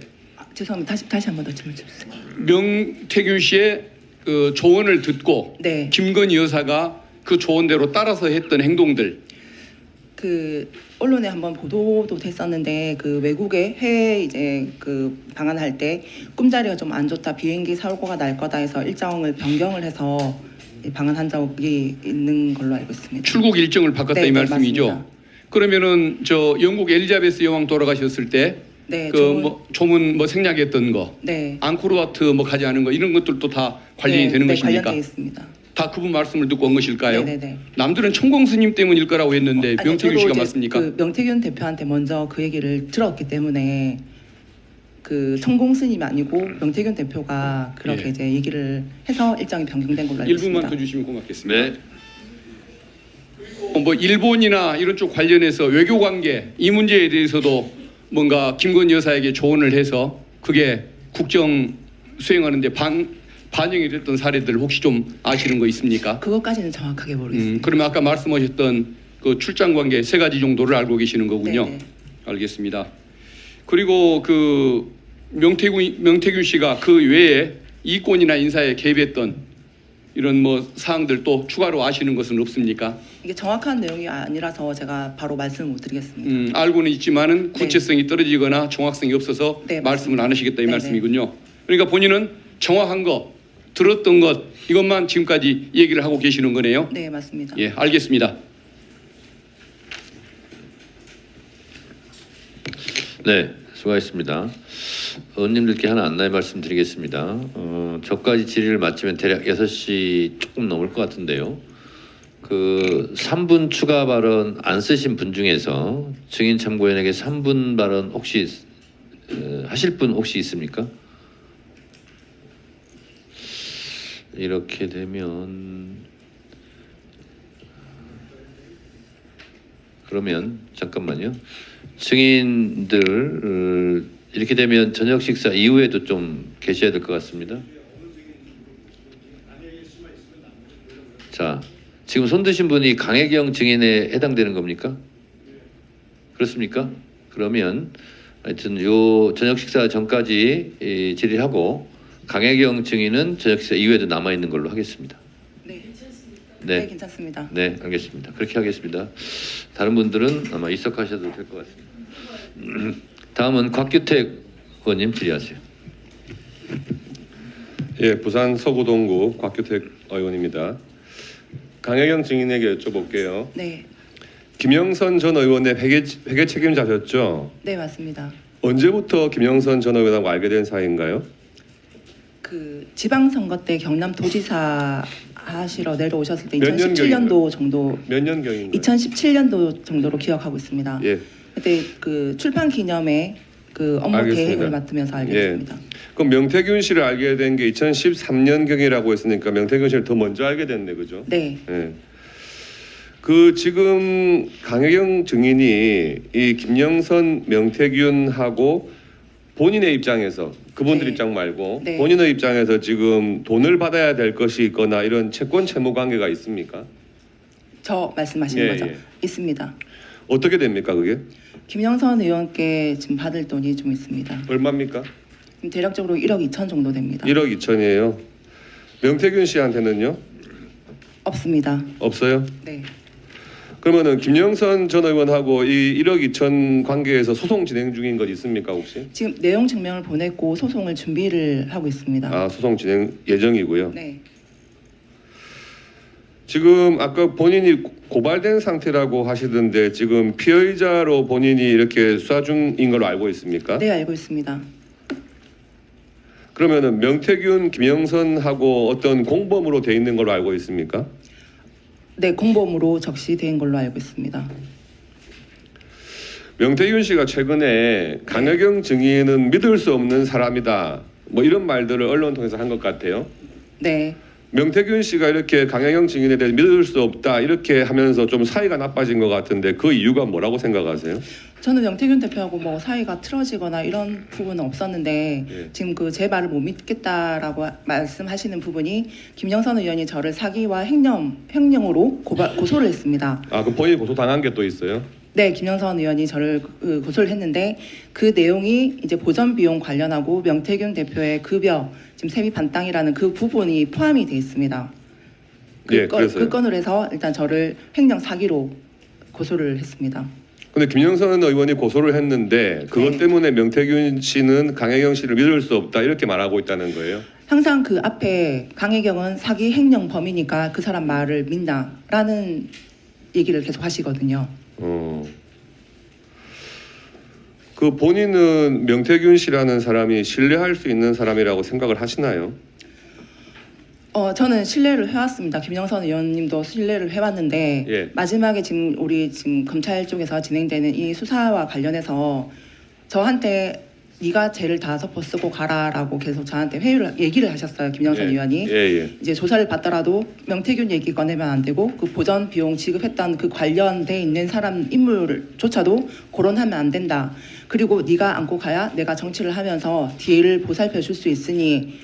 죄송합니다. 다시 한 번 더 질문 주세요. 명태균 씨의 그 조언을 듣고 네. 김건희 여사가 그 조언대로 따라서 했던 행동들. 그 언론에 한번 보도도 됐었는데, 그 외국에 해외 이제 그 방한할 때 꿈자리가 좀 안 좋다, 비행기 사고가 날 거다 해서 일정을 변경을 해서 방한한 적이 있는 걸로 알고 있습니다. 출국 일정을 바꿨다 네, 이 네, 말씀이죠. 맞습니다. 그러면은 저 영국 엘리자베스 여왕 돌아가셨을 때 네, 그 뭐 조문 뭐 생략했던 거, 네. 앙코르와트 뭐 가지 않은 거 이런 것들도 다 관련이 되는 것입니까? 관련돼 있습니다. 다 그분 말씀을 듣고 온 것일까요? 네네네. 남들은 천공 스님 때문일 거라고 했는데 아니, 명태균 저도 씨가 이제 맞습니까? 그 명태균 대표한테 먼저 그 얘기를 들었기 때문에 그 천공 스님이 아니고 명태균 대표가 그렇게 예. 이제 얘기를 해서 일정이 변경된 걸로 알고 1분만 있습니다. 더 주시면 고맙겠습니다. 뭐 일본이나 이런 쪽 관련해서 외교 관계 이 문제에 대해서도 뭔가 김건희 여사에게 조언을 해서 그게 국정 수행하는데 반영이 됐던 사례들 혹시 좀 아시는 거 있습니까? 그것까지는 정확하게 모르겠습니다. 그러면 아까 말씀하셨던 그 출장 관계 3가지 정도를 알고 계시는 거군요. 네네. 알겠습니다. 그리고 그 명태균 씨가 그 외에 이권이나 인사에 개입했던 이런 뭐 사항들 또 추가로 아시는 것은 없습니까? 이게 정확한 내용이 아니라서 제가 바로 말씀을 못 드리겠습니다. 알고는 있지만은 구체성이 떨어지거나 정확성이 없어서 네, 말씀을 안 하시겠다 이 네네. 말씀이군요. 그러니까 본인은 정확한 것, 들었던 것 이것만 지금까지 얘기를 하고 계시는 거네요. 네, 맞습니다. 예, 알겠습니다. 네, 수고하셨습니다. 의원님들께 하나 안내 말씀드리겠습니다. 저까지 질의를 마치면 대략 6시 조금 넘을 것 같은데요. 그 3분 추가 발언 안 쓰신 분 중에서 증인 참고인에게 3분 발언 혹시 하실 분 혹시 있습니까? 이렇게 되면 그러면 잠깐만요. 증인들 이렇게 되면 저녁 식사 이후에도 좀 계셔야 될 것 같습니다. 자, 지금 손 드신 분이 강혜경 증인에 해당되는 겁니까? 그렇습니까? 그러면 하여튼 요 저녁 식사 전까지 질의하고 강혜경 증인은 저녁 식사 이후에도 남아 있는 걸로 하겠습니다. 네, 네, 괜찮습니다. 네, 알겠습니다. 그렇게 하겠습니다. 다른 분들은 아마 입석하셔도 될 것 같습니다. 다음은 곽규택 의원님 질의하세요. 예, 부산 서구동구 곽규택 의원입니다. 강혜경 증인에게 여쭤볼게요. 네, 김영선 전 의원의 회계 책임자셨죠? 네, 맞습니다. 언제부터 김영선 전 의원하고 알게 된 사이인가요? 그 지방선거 때 경남도지사 하시러 내려오셨을 때 몇 2017년도 정도, 몇 년경인가요? 2017년도 정도로 기억하고 있습니다. 예, 그때 그 출판 기념회 그 업무 알겠습니다. 계획을 맡으면서 알게 예. 됐습니다. 그럼 명태균 씨를 알게 된 게 2013년경이라고 했으니까 명태균 씨를 더 먼저 알게 됐네, 그죠? 네. 예. 그 지금 강혜경 증인이 이 김영선, 명태균하고 본인의 입장에서 그분들 네. 입장 말고 네. 본인의 입장에서 지금 돈을 받아야 될 것이 있거나 이런 채권 채무 관계가 있습니까? 저 말씀하시는 예, 거죠? 예. 있습니다. 어떻게 됩니까, 그게? 김영선 의원께 지금 받을 돈이 좀 있습니다. 얼마입니까? 지금 대략적으로 1억 2천 정도 됩니다. 1억 2천이에요. 명태균 씨한테는요? 없습니다. 없어요? 네. 그러면은 김영선 전 의원하고 이 1억 2천 관계에서 소송 진행 중인 것 있습니까, 혹시? 지금 내용 증명을 보냈고 소송을 준비를 하고 있습니다. 아, 소송 진행 예정이고요. 네. 지금 아까 본인이 고발된 상태라고 하시던데 지금 피의자로 본인이 이렇게 수사 중인 걸로 알고 있습니까? 네, 알고 있습니다. 그러면은 명태균, 김영선하고 어떤 공범으로 돼 있는 걸로 알고 있습니까? 네, 공범으로 적시된 걸로 알고 있습니다. 명태균 씨가 최근에 강혜경 증인은 믿을 수 없는 사람이다. 뭐 이런 말들을 언론 통해서 한 것 같아요. 네. 명태균 씨가 이렇게 강혜경 증인에 대해 믿을 수 없다 이렇게 하면서 좀 사이가 나빠진 것 같은데 그 이유가 뭐라고 생각하세요? 저는 명태균 대표하고 뭐 사이가 틀어지거나 이런 부분은 없었는데 예. 지금 그 제 말을 못 믿겠다라고 말씀하시는 부분이 김영선 의원이 저를 사기와 횡령으로 고소를 했습니다. 아, 그 본인이 고소 당한 게 또 있어요? 네, 김영선 의원이 저를 고소를 했는데 그 내용이 이제 보전 비용 관련하고 명태균 대표의 급여 지금 세비 반땅이라는 그 부분이 포함이 돼 있습니다. 예, 그래서요. 그 건을 해서 일단 저를 횡령 사기로 고소를 했습니다. 근데 김영선 의원이 고소를 했는데 그것 네. 때문에 명태균 씨는 강혜경 씨를 믿을 수 없다 이렇게 말하고 있다는 거예요. 항상 그 앞에 강혜경은 사기 횡령 범이니까 그 사람 말을 믿나라는 얘기를 계속 하시거든요. 그 본인은 명태균 씨라는 사람이 신뢰할 수 있는 사람이라고 생각을 하시나요? 저는 신뢰를 해왔습니다. 김영선 의원님도 신뢰를 해왔는데 예. 마지막에 지금 우리 지금 검찰 쪽에서 진행되는 이 수사와 관련해서 저한테 네가 죄를 다 덮어 쓰고 가라라고 계속 저한테 얘기를 하셨어요. 김영선 예. 의원이. 예. 이제 조사를 받더라도 명태균 얘기 꺼내면 안 되고 그 보전 비용 지급했던 그 관련돼 있는 사람 인물조차도 거론하면 안 된다. 그리고 네가 안고 가야 내가 정치를 하면서 뒤를 보살펴 줄 수 있으니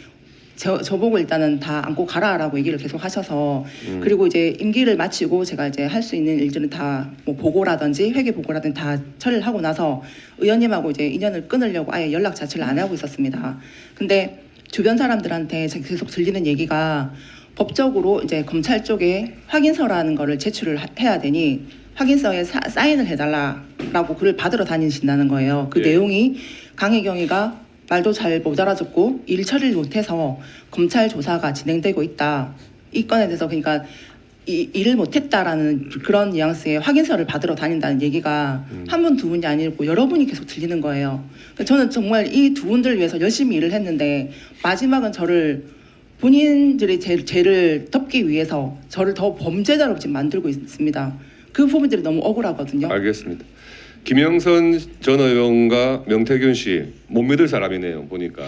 저보고 일단은 다 안고 가라라고 얘기를 계속 하셔서 그리고 이제 임기를 마치고 제가 이제 할 수 있는 일들은 다 뭐 보고라든지 회계 보고라든지 다 처리를 하고 나서 의원님하고 이제 인연을 끊으려고 아예 연락 자체를 안 하고 있었습니다. 근데 주변 사람들한테 계속 들리는 얘기가 법적으로 이제 검찰 쪽에 확인서라는 거를 제출을 해야 되니 확인서에 사인을 해달라라고 글을 받으러 다니신다는 거예요. 그 예. 내용이 강혜경이가 말도 잘 못 알아듣고 일 처리를 못해서 검찰 조사가 진행되고 있다. 이 건에 대해서 그러니까 일을 못했다라는 그런 뉘앙스의 확인서를 받으러 다닌다는 얘기가 한 분 두 분이 아니고 여러 분이 계속 들리는 거예요. 저는 정말 이 두 분들을 위해서 열심히 일을 했는데 마지막은 저를 본인들의 죄를 덮기 위해서 저를 더 범죄자로 지금 만들고 있습니다. 그 부분들이 너무 억울하거든요. 알겠습니다. 김영선 전 의원과 명태균 씨 못 믿을 사람이네요. 보니까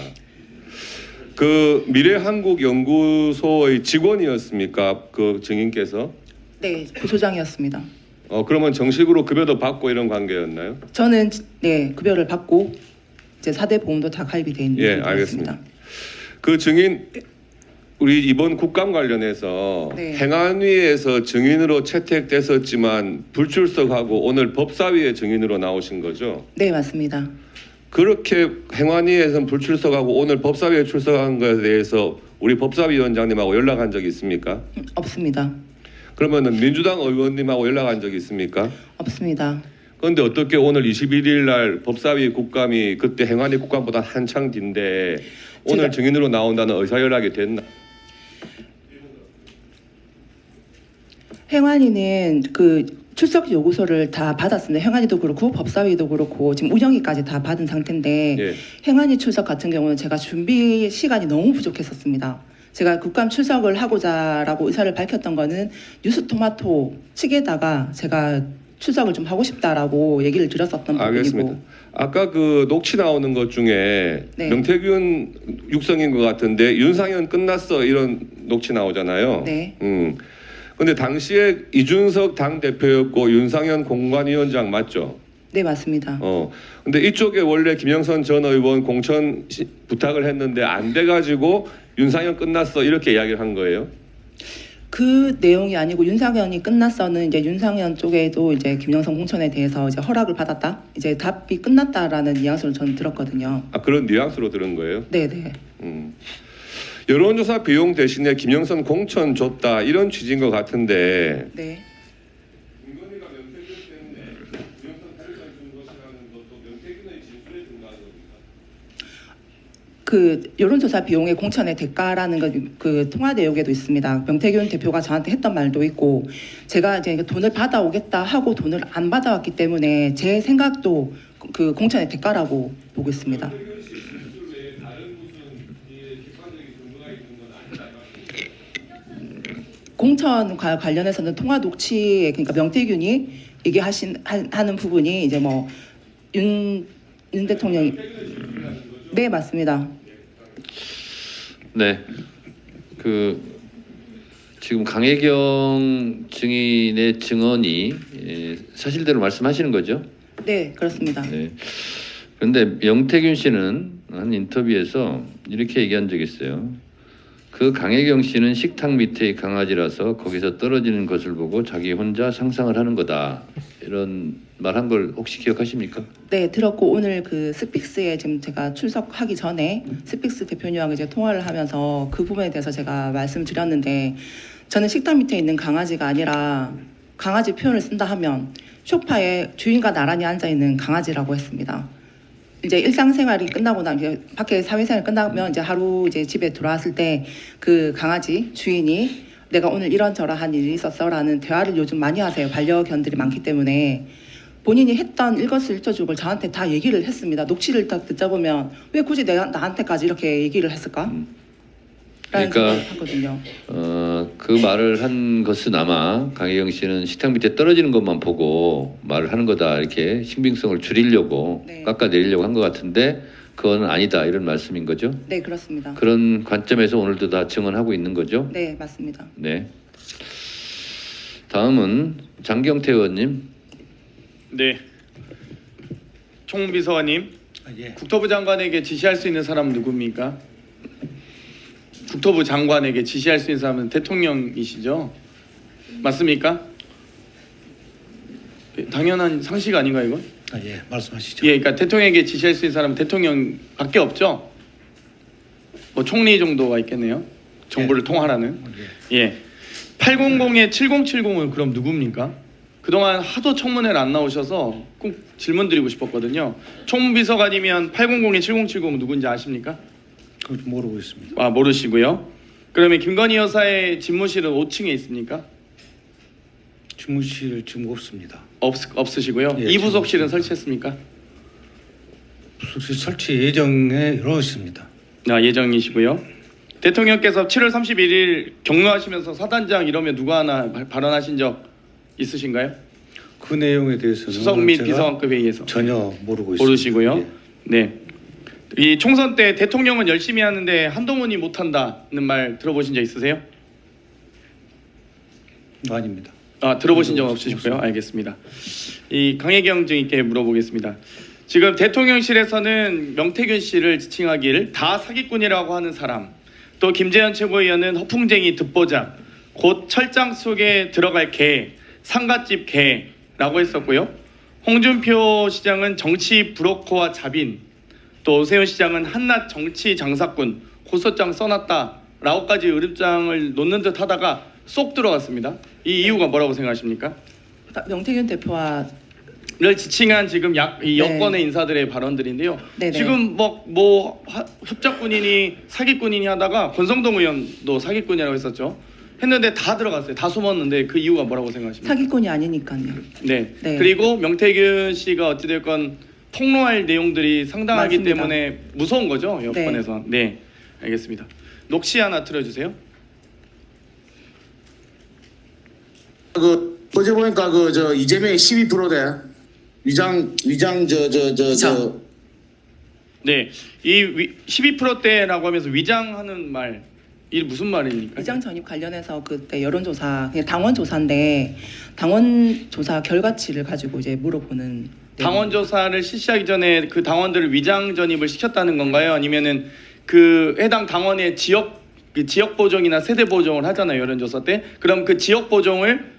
그 미래한국연구소의 직원이었습니까? 그 증인께서? 네, 부소장이었습니다. 그러면 정식으로 급여도 받고 이런 관계였나요? 저는 네 급여를 받고 이제 4대 보험도 다 가입이 돼 있는 예, 상태였습니다. 알겠습니다. 그 증인 우리 이번 국감 관련해서 네. 행안위에서 증인으로 채택됐었지만 불출석하고 오늘 법사위에 증인으로 나오신 거죠? 네, 맞습니다. 그렇게 행안위에서는 불출석하고 오늘 법사위에 출석한 것에 대해서 우리 법사위원장님하고 연락한 적이 있습니까? 없습니다. 그러면은 민주당 의원님하고 연락한 적이 있습니까? 없습니다. 그런데 어떻게 오늘 21일 날 법사위 국감이 그때 행안위 국감보다 한창 뒤인데 오늘 증인으로 나온다는 의사 연락이 됐나? 행안위는 그 출석 요구서를 다 받았습니다. 행안위도 그렇고 법사위도 그렇고 지금 우영이까지 다 받은 상태인데 예. 행안위 출석 같은 경우는 제가 준비 시간이 너무 부족했었습니다. 제가 국감 출석을 하고자라고 의사를 밝혔던 거는 뉴스토마토 측에다가 제가 출석을 좀 하고 싶다라고 얘기를 드렸었던 알겠습니다. 부분이고. 아까 그 녹취 나오는 것 중에 네. 명태균 육성인 것 같은데 윤상현 끝났어 이런 녹취 나오잖아요. 네. 근데 당시에 이준석 당 대표였고 윤상현 공관위원장 맞죠? 네, 맞습니다. 근데 이쪽에 원래 김영선 전 의원 공천 부탁을 했는데 안 돼가지고 윤상현 끝났어 이렇게 이야기를 한 거예요. 그 내용이 아니고 윤상현이 끝났어는 이제 윤상현 쪽에도 이제 김영선 공천에 대해서 이제 허락을 받았다. 이제 답이 끝났다라는 뉘앙스를 저는 들었거든요. 아 그런 뉘앙스로 들은 거예요? 네, 네. 여론조사 비용 대신에 김영선 공천 줬다 이런 취지인 것 같은데. 네. 김건희가 명태균 때문에 김영선 탈의를 준 것이라는 것도 명태균의 진술에 준다는 겁니까? 그 여론조사 비용의 공천의 대가라는 그 통화 내역에도 있습니다. 명태균 대표가 저한테 했던 말도 있고, 제가 이제 돈을 받아오겠다 하고 돈을 안 받아왔기 때문에 제 생각도 그 공천의 대가라고 보고 있습니다. 공천과 관련해서는 통화 녹취에 그러니까 명태균이 이게 하는 부분이 이제 뭐 윤 대통령이 네, 맞습니다. 네. 그 지금 강혜경 증인의 증언이 사실대로 말씀하시는 거죠? 네, 그렇습니다. 네. 그런데 명태균 씨는 한 인터뷰에서 이렇게 얘기한 적이 있어요. 그 강혜경 씨는 식탁 밑의 강아지라서 거기서 떨어지는 것을 보고 자기 혼자 상상을 하는 거다. 이런 말한 걸 혹시 기억하십니까? 네, 들었고 오늘 그 스픽스에 지금 제가 출석하기 전에 스픽스 대표님하고 이제 통화를 하면서 그 부분에 대해서 제가 말씀드렸는데, 저는 식탁 밑에 있는 강아지가 아니라 강아지 표현을 쓴다 하면 소파에 주인과 나란히 앉아 있는 강아지라고 했습니다. 이제 일상생활이 끝나고 나 이제 밖에 사회생활 끝나면 이제 하루 이제 집에 들어왔을 때 그 강아지 주인이 내가 오늘 이런저런 일이 있었어라는 대화를 요즘 많이 하세요. 반려견들이 많기 때문에 본인이 했던 일거수일투족을 저한테 다 얘기를 했습니다. 녹취를 딱 듣다 보면 왜 굳이 나한테까지 이렇게 얘기를 했을까? 라는 그러니까 생각을 하거든요. 그 말을 한 것은 아마 강혜경 씨는 식탁 밑에 떨어지는 것만 보고 말을 하는 거다 이렇게 신빙성을 줄이려고 네. 깎아내리려고 한 것 같은데 그건 아니다 이런 말씀인 거죠? 네, 그렇습니다. 그런 관점에서 오늘도 다 증언하고 있는 거죠? 네, 맞습니다. 네. 다음은 장경태 의원님. 네. 총비서관님, 예. 국토부 장관에게 지시할 수 있는 사람은 누굽니까? 국토부 장관에게 지시할 수 있는 사람은 대통령이시죠? 맞습니까? 당연한 상식 아닌가 이건? 예, 말씀하시죠. 예, 그러니까 대통령에게 지시할 수 있는 사람은 대통령밖에 없죠. 뭐 총리 정도가 있겠네요. 정부를 통할하는. 예. 800에 7070은 그럼 누굽니까? 그동안 하도 청문회를 안 나오셔서 꼭 질문 드리고 싶었거든요. 총비서관이면 800에 7070은 누군지 아십니까? 그걸 모르고 있습니다. 아, 모르시고요. 그러면 김건희 여사의 집무실은 5층에 있습니까? 집무실 지금 없습니다. 없으시고요. 예, 이부속실은 설치했습니까? 설치 예정에 이루어 있습니다. 아, 예정이시고요. 대통령께서 7월 31일 격려하시면서 사단장 이러면 누가 하나 발언하신 적 있으신가요? 그 내용에 대해서는 수석 및 제가 비서관급 회의에서 전혀 모르고 있습니다. 모르시고요. 예. 네. 이 총선 때 대통령은 열심히 하는데 한동훈이 못한다는 말 들어보신 적 있으세요? 아닙니다. 아, 들어보신 적 없으시고요. 알겠습니다. 이 강혜경 증인께 물어보겠습니다. 지금 대통령실에서는 명태균 씨를 지칭하길 다 사기꾼이라고 하는 사람, 또 김재현 최고위원은 허풍쟁이 듣보잡, 곧 철장 속에 들어갈 개, 상갓집 개라고 했었고요. 홍준표 시장은 정치 브로커와 자빈, 또 오세훈 시장은 한낱 정치 장사꾼, 고소장 써놨다라고까지 으름장을 놓는 듯 하다가 쏙 들어갔습니다. 이 이유가 뭐라고 생각하십니까? 명태균 대표와 를 지칭한 지금 이 네. 여권의 인사들의 발언들인데요. 네네. 지금 뭐 협작꾼이니 사기꾼이니 하다가 권성동 의원도 사기꾼이라고 했었죠. 했는데 다 들어갔어요. 다 숨었는데 그 이유가 뭐라고 생각하십니까? 사기꾼이 아니니까요. 네. 네. 그리고 명태균 씨가 어찌됐건 폭로할 내용들이 상당하기 맞습니다. 때문에 무서운 거죠. 여권에서. 네. 알겠습니다. 녹취 하나 틀어주세요. 그 어제 보니까 그 저 이재명이 12%대 위장 네, 이 12%대라고 하면서 위장하는 말, 이 무슨 말입니까? 위장 전입 관련해서 그때 여론조사, 그냥 당원 조사인데 당원 조사 결과치를 가지고 이제 물어보는. 당원 조사를 실시하기 전에 그 당원들을 위장 전입을 시켰다는 건가요? 아니면은 그 해당 당원의 지역 보정이나 세대 보정을 하잖아요, 여론조사 때. 그럼 그 지역 보정을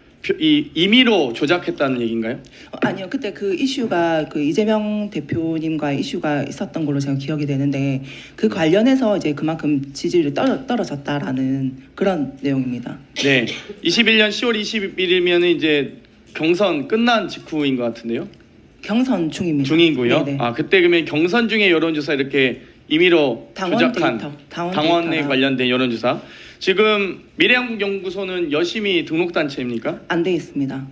임의로 조작했다는 얘기인가요? 아니요, 그때 그 이슈가 그 이재명 대표님과 이슈가 있었던 걸로 제가 기억이 되는데 그 관련해서 이제 그만큼 지지율이 떨어졌다라는 그런 내용입니다. 네, 21년 10월 21일이면 이제 경선 끝난 직후인 것 같은데요. 경선 중입니다. 중이고요. 네네. 아, 그때 그러면 경선 중에 여론조사 이렇게 임의로 당원 조작한 데이터, 당원 당원에 데이터랑. 관련된 여론조사. 지금 미래한국연구소는 여심이 등록단체입니까? 안 돼 있습니다.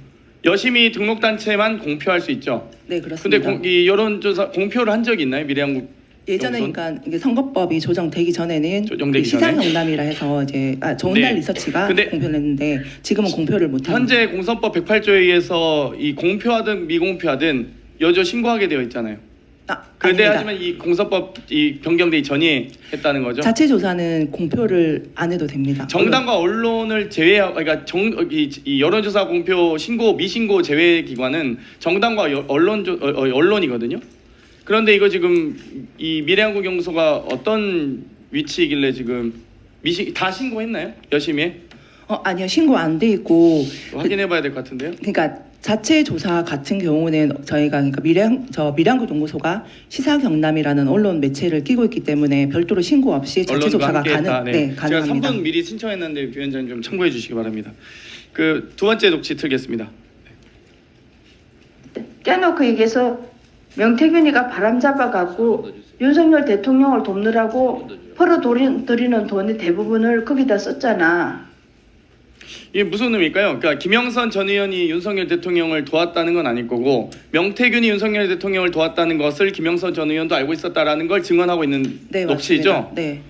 여심이 등록단체만 공표할 수 있죠. 네, 그렇습니다. 근데 이 여론조사 공표를 한 적이 있나요? 미래한국 예전에 연구소는? 그러니까 이게 선거법이 조정되기 전에는 조정되기 그 시장 전에? 경남이라 해서 이제 좋은 날 네. 리서치가 근데 공표를 했는데 지금은 공표를 못 합니다. 현재 공선법 108조에 의해서 이 공표하든 미공표하든 여저 신고하게 되어 있잖아요. 근데 아닙니다. 하지만 이 공선법 이 변경되기 전이 했다는 거죠. 자체 조사는 공표를 안 해도 됩니다. 정당과 언론을 제외하고, 그러니까 이 여론조사 공표 신고 미신고 제외 기관은 정당과 언론이거든요. 그런데 이거 지금 이 미래한국연구소가 어떤 위치이길래 지금 다 신고했나요? 열심히? 아니요, 신고 안 돼 있고 확인해봐야 될 것 같은데요. 그러니까 자체 조사 같은 경우는 저희가 그러니까 미래한국연구소가 시사경남이라는 언론 매체를 끼고 있기 때문에 별도로 신고 없이 자체 조사가 가능합니다. 제가 3분 미리 신청했는데 위원장님 좀 참고해 주시기 바랍니다. 그 두 번째 녹취 틀겠습니다. 떼놓고 얘기해서 명태균이가 바람 잡아갖고 윤석열 대통령을 돕느라고 벌어들이는 돈의 대부분을 거기다 썼잖아. 이게 무슨 의미일까요? 그러니까 김영선 전 의원이 윤석열 대통령을 도왔다는 건 아닐 거고 명태균이 윤석열 대통령을 도왔다는 것을 김영선 전 의원도 알고 있었다라는 걸 증언하고 있는 녹취죠. 맞습니다. 네.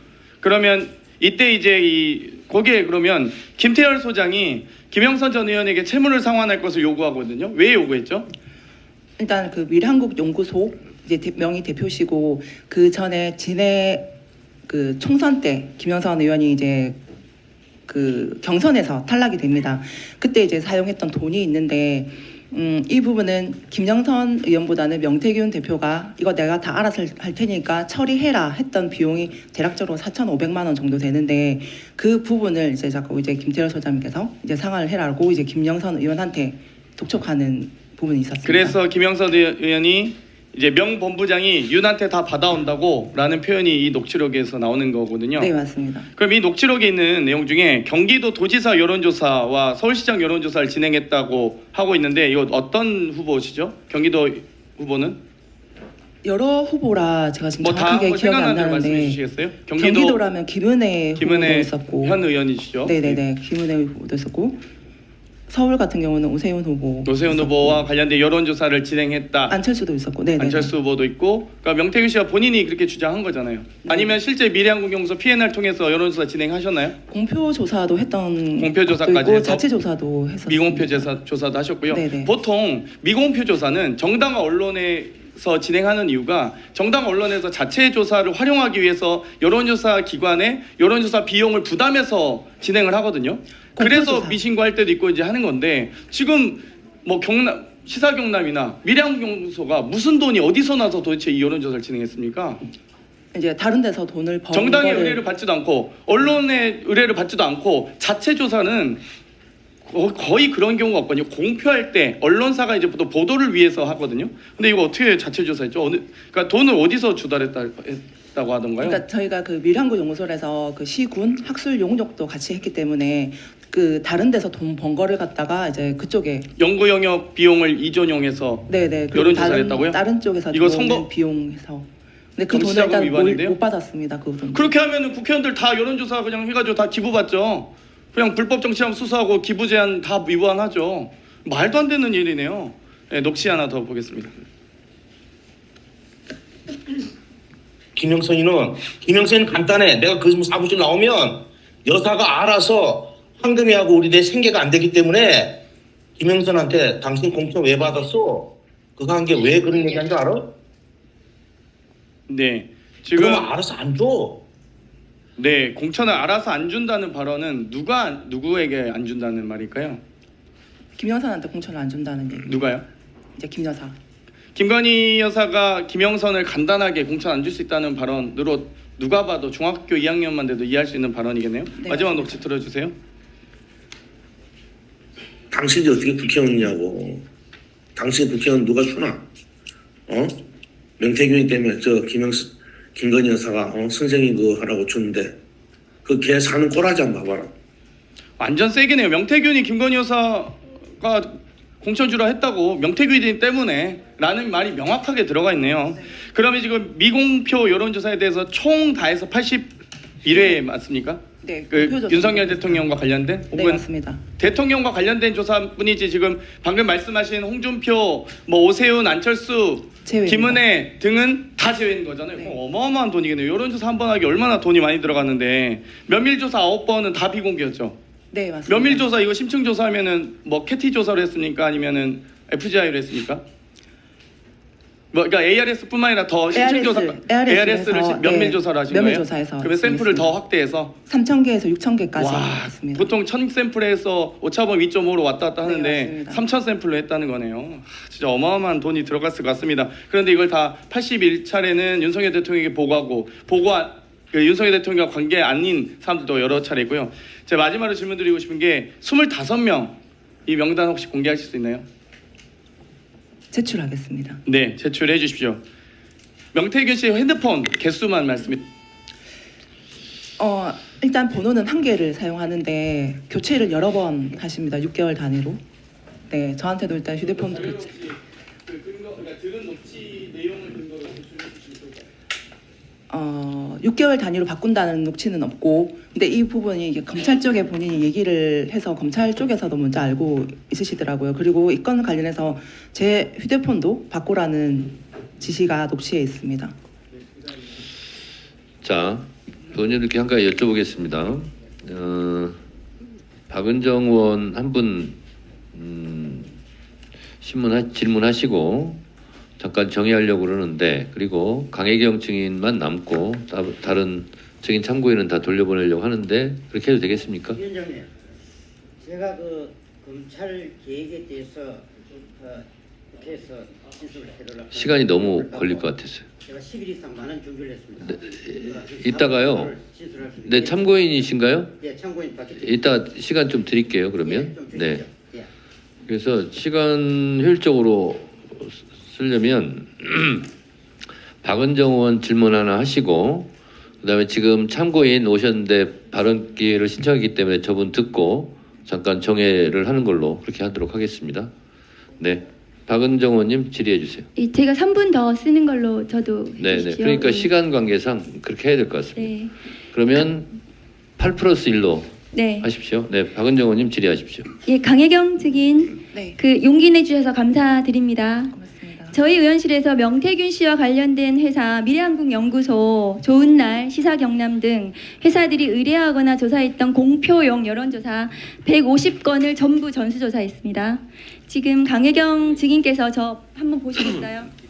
그러면 이때 이제 거기에 그러면 김태열 소장이 김영선 전 의원에게 채무를 상환할 것을 요구하거든요. 왜 요구했죠? 일단 그 미래한국연구소 이제 명의 대표시고 그 전에 진해 그 총선 때 김영선 의원이 이제 그 경선에서 탈락이 됩니다. 그때 이제 사용했던 돈이 있는데 이 부분은 김영선 의원보다는 명태균 대표가 이거 내가 다 알아서 할 테니까 처리해라 했던 비용이 대략적으로 4,500만 원 정도 되는데 그 부분을 이제 자꾸 이제 김태열 소장님께서 이제 상환을 해라고 이제 김영선 의원한테 독촉하는 부분이 있었습니다. 그래서 김영선 의원이 이제 명 본부장이 윤한테 다 받아온다고라는 표현이 이 녹취록에서 나오는 거거든요. 네, 맞습니다. 그럼 이 녹취록에 있는 내용 중에 경기도 도지사 여론조사와 서울시장 여론조사를 진행했다고 하고 있는데 이거 어떤 후보시죠? 경기도 후보는? 여러 후보라 제가 지금 뭐 정확하게 다 기억이 안 생각나는 대로 말씀해 나는데 주시겠어요? 경기도라면 김은혜 후보도 있었고 현 의원이시죠? 네네네 김은혜 후보도 있었고 서울 같은 경우는 오세훈 후보 오세훈 후보와 관련된 여론조사를 진행했다. 안철수도 있었고 네네 안철수 후보도 있고 그러니까 명태균 씨가 본인이 그렇게 주장한 거잖아요. 아니면 실제 미래한국연구소 PNR 통해서 여론조사 진행하셨나요? 공표 조사도 했던 공표 조사까지 것도 있고 해서 자체 조사도 했었습니다. 미공표 조사도 하셨고요. 네네. 보통 미공표 조사는 정당과 언론에서 진행하는 이유가 정당 언론에서 자체 조사를 활용하기 위해서 여론조사 기관의 여론조사 비용을 부담해서 진행을 하거든요. 그래서 공표조사. 미신고할 때도 있고 이제 하는 건데 지금 뭐 시사경남이나 미래한국연구소가 무슨 돈이 어디서 나서 도대체 이 여론조사를 진행했습니까? 이제 다른 데서 돈을 번 정당의 거를 의뢰를 받지도 않고 언론의 의뢰를 받지도 않고 자체 조사는 거의 그런 경우가 없거든요. 공표할 때 언론사가 이제 보통 보도를 위해서 하거든요. 근데 이거 어떻게 자체 조사했죠? 그러니까 돈을 어디서 주달했다고 하던가요? 그러니까 저희가 그 미래한국연구소에서 그 시군 학술 용역도 같이 했기 때문에 그 다른 데서 돈 번 거를 갖다가 이제 그쪽에 연구 영역 비용을 이전용해서 네네 여론조사를 했다고요? 다른 쪽에서 이거 들어오는 선거 비용해서 근데 그 돈을 정치자금 일단 위반인데요? 못 받았습니다. 그 돈. 그렇게 하면은 국회의원들 다 여론조사 그냥 해가지고 다 기부받죠. 그냥 불법 정치하면 수사하고 기부 제한 다 위반하죠. 말도 안 되는 일이네요. 네, 녹취 하나 더 보겠습니다. 김영선이는 간단해. 내가 그 사무실 나오면 여사가 알아서 황금이하고 우리 내 생계가 안 되기 때문에 김영선한테 당신 공천 왜 받았어? 그거 한 게 왜 그런 얘기한 줄 알아? 네. 지금 그러면 알아서 안 줘. 네, 공천을 알아서 안 준다는 발언은 누구에게 안 준다는 말일까요? 김영선한테 공천을 안 준다는 얘기. 누가요? 이제 김 여사. 김건희 여사가 김영선을 간단하게 공천 안 줄 수 있다는 발언으로 누가 봐도 중학교 2학년만 돼도 이해할 수 있는 발언이겠네요. 네, 마지막 맞습니다. 녹취 들어주세요. 당신이 어떻게 국회의원이냐고. 당신 국회의원 누가 주나? 명태균이 때문에 김건희 여사가 선생님 그거 하라고 줬는데 그 걔 사는 꼬라지 한번 봐봐라. 완전 세긴 해요. 명태균이 김건희 여사가 공천 주라 했다고 명태균이 때문에 라는 말이 명확하게 들어가 있네요. 그러면 지금 미공표 여론조사에 대해서 총 다 해서 81회 맞습니까? 네. 그 공표조사. 윤석열 대통령과 관련된? 네, 혹은 맞습니다. 대통령과 관련된 조사뿐이지 지금 방금 말씀하신 홍준표, 뭐 오세훈, 안철수, 제외입니다. 김은혜 등은 다 제외인 거잖아요. 네. 어마어마한 돈이겠네요. 여론조사 한 번 하기 얼마나 돈이 많이 들어갔는데 면밀조사 9번은 다 비공개였죠. 네, 맞습니다. 면밀조사 이거 심층조사하면은 뭐 캐티 조사로 했습니까? 아니면은 FGI로 했습니까? 뭐 그러니까 ARS뿐만 아니라 더 심층조사 ARS를 면밀조사를 하신 거예요? 면밀조사에서 그러면 샘플을 더 확대해서 3,000개에서 6,000개까지 와, 했습니다. 보통 1000샘플에서 오차범 2.5로 왔다 갔다 하는데 네, 맞습니다. 3000샘플로 했다는 거네요. 진짜 어마어마한 돈이 들어갔을 것 같습니다. 그런데 이걸 다 81차례는 윤석열 대통령에게 보고하고 그 윤석열 대통령과 관계 아닌 사람들도 여러 차례 있고요. 제가 마지막으로 질문드리고 싶은 게 25명 이 명단 혹시 공개하실 수 있나요? 제출하겠습니다. 네, 제출해 주십시오. 명태균 씨의 핸드폰 개수만 말씀해. 일단 번호는 한 개를 사용하는데 교체를 여러 번 하십니다. 6개월 단위로. 네, 저한테도 일단 휴대폰도 교체. 그러니까 들은 녹취 내용을 근거로 제출해 주시면 좋을까요? 6개월 단위로 바꾼다는 녹취는 없고, 근데 이 부분이 이게 검찰 쪽에 본인이 얘기를 해서 검찰 쪽에서도 먼저 알고 있으시더라고요. 그리고 이 건 관련해서 제 휴대폰도 바꾸라는 지시가 녹취에 있습니다. 자, 의원님들께 한 가지 여쭤보겠습니다. 박은정 의원 한 분 질문하시고 잠깐 정의하려고 그러는데, 그리고 강혜경 증인만 남고 다른 증인 참고인은 다 돌려보내려고 하는데 그렇게 해도 되겠습니까? 위원장님, 제가 그 검찰 계획에 대해서 국회에서 진술을 해달라고 시간이 너무 걸릴 것 같았어요. 제가 10일 이상 많은 준비를 했습니다. 이따가요. 네, 참고인이신가요? 네, 참고인 받겠습니다. 이따 시간 좀 드릴게요. 그러면. 좀 네. 주시죠. 예. 그래서 시간 효율적으로 쓰려면 박은정 의원 질문 하나 하시고, 그다음에 지금 참고인 오셨는데 발언 기회를 신청했기 때문에 저분 듣고 잠깐 정회를 하는 걸로 그렇게 하도록 하겠습니다. 네, 박은정 의원님 질의해 주세요. 제가 3분 더 쓰는 걸로 저도 네, 네. 해주십시오. 그러니까 시간 관계상 그렇게 해야 될 것 같습니다. 네. 그러면 8+1로 네. 하십시오. 네, 박은정 의원님 질의하십시오. 예, 강혜경 증인 네, 용기 내주셔서 감사드립니다. 고맙습니다. 저희 의원실에서 명태균 씨와 관련된 회사 미래한국연구소, 좋은날, 시사경남 등 회사들이 의뢰하거나 조사했던 공표용 여론조사 150건을 전부 전수조사했습니다. 지금 강혜경 증인께서 저 한번 보시겠어요?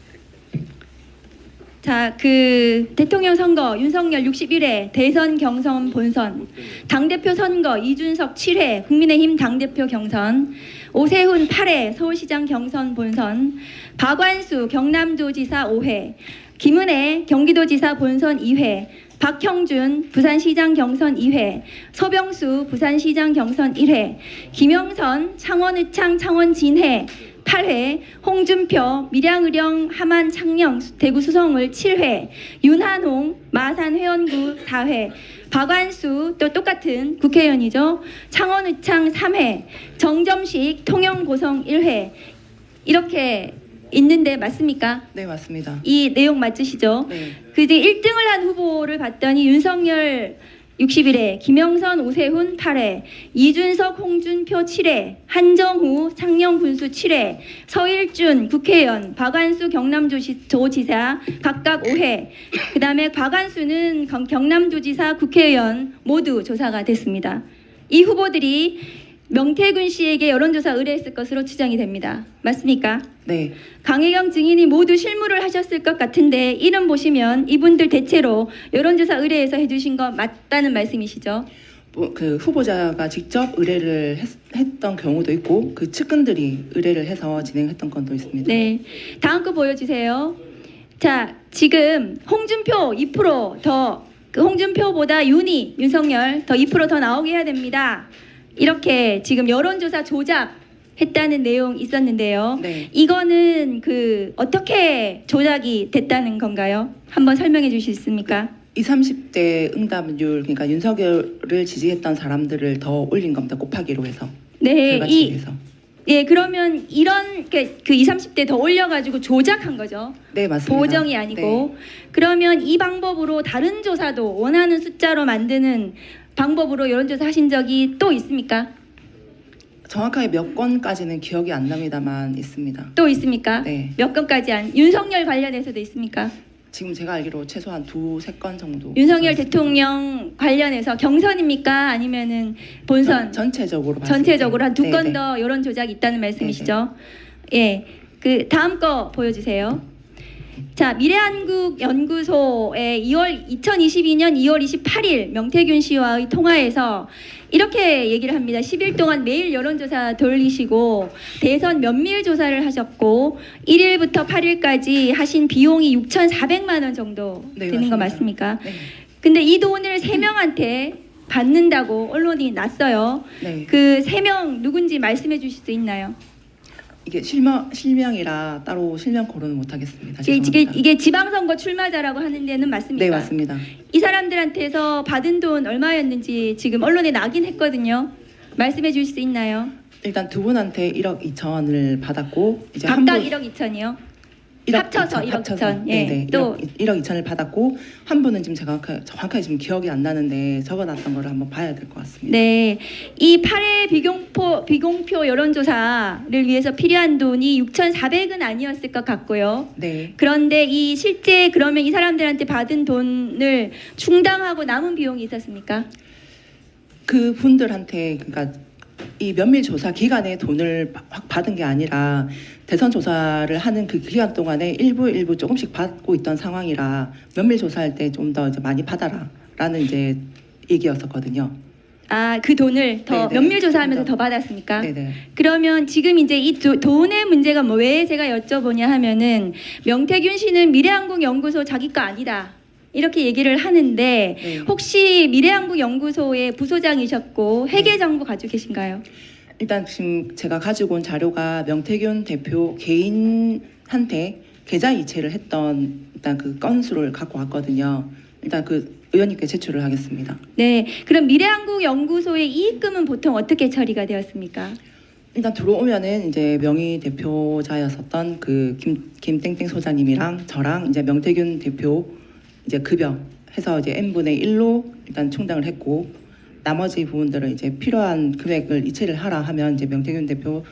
자, 대통령 선거 윤석열 61회, 대선 경선 본선, 당대표 선거 이준석 7회, 국민의힘 당대표 경선, 오세훈 8회, 서울시장 경선 본선, 박완수 경남도지사 5회, 김은혜 경기도지사 본선 2회, 박형준 부산시장 경선 2회, 서병수 부산시장 경선 1회, 김영선 창원의창 창원진해 8회, 홍준표 밀양의령 함안 창녕 대구 수성을 7회, 윤한홍 마산 회원구 4회, 박완수 또 똑같은 국회의원이죠. 창원의창 3회, 정점식 통영고성 1회 이렇게 있는데 맞습니까? 네, 맞습니다. 이 내용 맞으시죠? 네. 이제 1등을 한 후보를 봤더니 윤석열 61회, 김영선, 오세훈 8회, 이준석, 홍준표 7회, 한정후, 창녕군수 7회, 서일준 국회의원, 박완수 경남도지사 각각 5회, 그 다음에 박완수는 경남도지사 국회의원 모두 조사가 됐습니다. 이 후보들이 명태균 씨에게 여론조사 의뢰했을 것으로 추정이 됩니다. 맞습니까? 네. 강혜경 증인이 모두 실무를 하셨을 것 같은데 이름 보시면 이분들 대체로 여론조사 의뢰해서 해주신 거 맞다는 말씀이시죠? 그 후보자가 직접 의뢰를 했던 경우도 있고 그 측근들이 의뢰를 해서 진행했던 건도 있습니다. 네. 다음 거 보여주세요. 자, 지금 홍준표 2% 그 홍준표보다 윤석열 더 2% 나오게 해야 됩니다. 이렇게 지금 여론조사 조작했다는 내용 있었는데요. 네. 이거는 그 어떻게 조작이 됐다는 건가요? 한번 설명해 주실 수 있습니까? 20, 30대 응답률 그러니까 윤석열을 지지했던 사람들을 더 올린 겁니다. 곱하기로 해서. 네, 결과치에서. 예, 그러면 이런 그 20, 30대 더 올려가지고 조작한 거죠. 네, 맞습니다. 보정이 아니고. 그러면 이 방법으로 다른 조사도 원하는 숫자로 만드는 방법으로 여론조사 하신 적이 또 있습니까? 정확하게 몇 건까지는 기억이 안 납니다만 있습니다. 또 있습니까? 네. 몇 건까지 윤석열 관련해서도 있습니까? 지금 제가 알기로 최소한 2-3건 정도. 윤석열 대통령 관련해서 경선입니까? 아니면은 본선? 전체적으로 봤을 전체적으로 때. 한 두 건 네, 더 여론 조작이 있다는 말씀이시죠? 예. 그 다음 거 보여주세요. 자, 미래한국 연구소의 2022년 2월 28일 명태균 씨와의 통화에서 이렇게 얘기를 합니다. 10일 동안 매일 여론조사 돌리시고 대선 면밀 조사를 하셨고 1일부터 8일까지 하신 비용이 6,400만 원 정도 네, 되는 거 맞습니다. 맞습니까? 근데 이 돈을 3명한테 받는다고 언론이 났어요. 네. 그 3명 누군지 말씀해 주실 수 있나요? 이게 실명이라 따로 실명 거론은 못하겠습니다. 이게 지방선거 출마자라고 하는 데는 맞습니까? 네, 맞습니다. 이 사람들한테서 받은 돈 얼마였는지 지금 언론에 나긴 했거든요. 말씀해 주실 수 있나요? 일단 두 분한테 1억 2천을 받았고 이제 각각 한 분 1억 2천이요? 1억 합쳐서 1억 2천. 예. 네네. 또 1억 2천을 받았고 한 분은 지금 정확하게 지금 기억이 안 나는데 적어놨던 거를 한번 봐야 될 것 같습니다. 네, 이 8회 비공표 여론조사를 위해서 필요한 돈이 6,400은 아니었을 것 같고요. 네. 그런데 이 실제 그러면 이 사람들한테 받은 돈을 충당하고 남은 비용이 있었습니까? 그 분들한테 그러니까 이 면밀 조사 기간에 돈을 확 받은 게 아니라 대선 조사를 하는 그 기간 동안에 일부 조금씩 받고 있던 상황이라 면밀 조사할 때 좀 더 많이 받아라라는 이제 얘기였었거든요. 아, 그 돈을 더 네네. 면밀 조사하면서 더 받았습니까? 네네. 그러면 지금 이제 이 돈의 문제가 뭐 왜 제가 여쭤보냐 하면은 명태균 씨는 미래한국연구소 자기 거 아니다. 이렇게 얘기를 하는데 네. 혹시 미래한국연구소의 부소장이셨고 회계 정보 가지고 계신가요? 일단 지금 제가 가지고 온 자료가 명태균 대표 개인한테 계좌 이체를 했던 일단 그 건수를 갖고 왔거든요. 일단 그 의원님께 제출을 하겠습니다. 네, 그럼 미래한국연구소의 이익금은 보통 어떻게 처리가 되었습니까? 일단 들어오면은 이제 명의 대표자였었던 그 김땡땡 소장님이랑 저랑 이제 명태균 대표 이제 급여 해서 이제 n분의 1로 일단 충당을 했고 나머지 부분들은 이제 필요한 금액을 이체를 하라 하면 이제 명태균 대표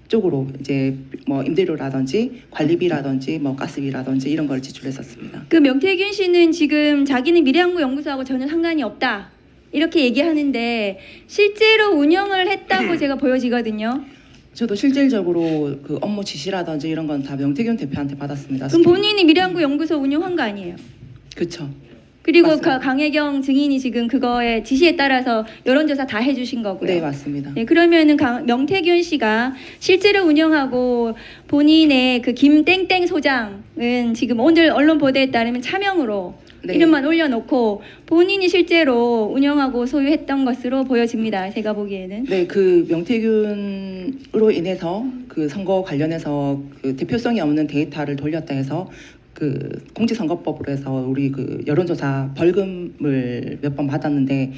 쪽으로 이제 뭐 임대료라든지 관리비라든지 뭐 가스비라든지 이런 걸 지출했었습니다. 그 명태균 씨는 지금 자기는 미래한국연구소하고 전혀 상관이 없다 이렇게 얘기하는데 실제로 운영을 했다고 제가 보여지거든요. 저도 실질적으로 그 업무 지시라든지 이런 건 다 명태균 대표한테 받았습니다. 그럼 본인이 미래한국연구소 운영한 거 아니에요? 그렇죠. 그리고 맞습니다. 강혜경 증인이 지금 그거에 지시에 따라서 여론조사 다 해주신 거고요. 네, 맞습니다. 네, 그러면은 명태균 씨가 실제로 운영하고 본인의 그 김땡땡 소장은 지금 오늘 언론 보도에 따르면 차명으로 네. 이름만 올려놓고 본인이 실제로 운영하고 소유했던 것으로 보여집니다. 제가 보기에는. 네, 그 명태균으로 인해서 그 선거 관련해서 그 대표성이 없는 데이터를 돌렸다 해서 그 공직선거법으로 해서 우리 그 여론조사 벌금을 몇 번 받았는데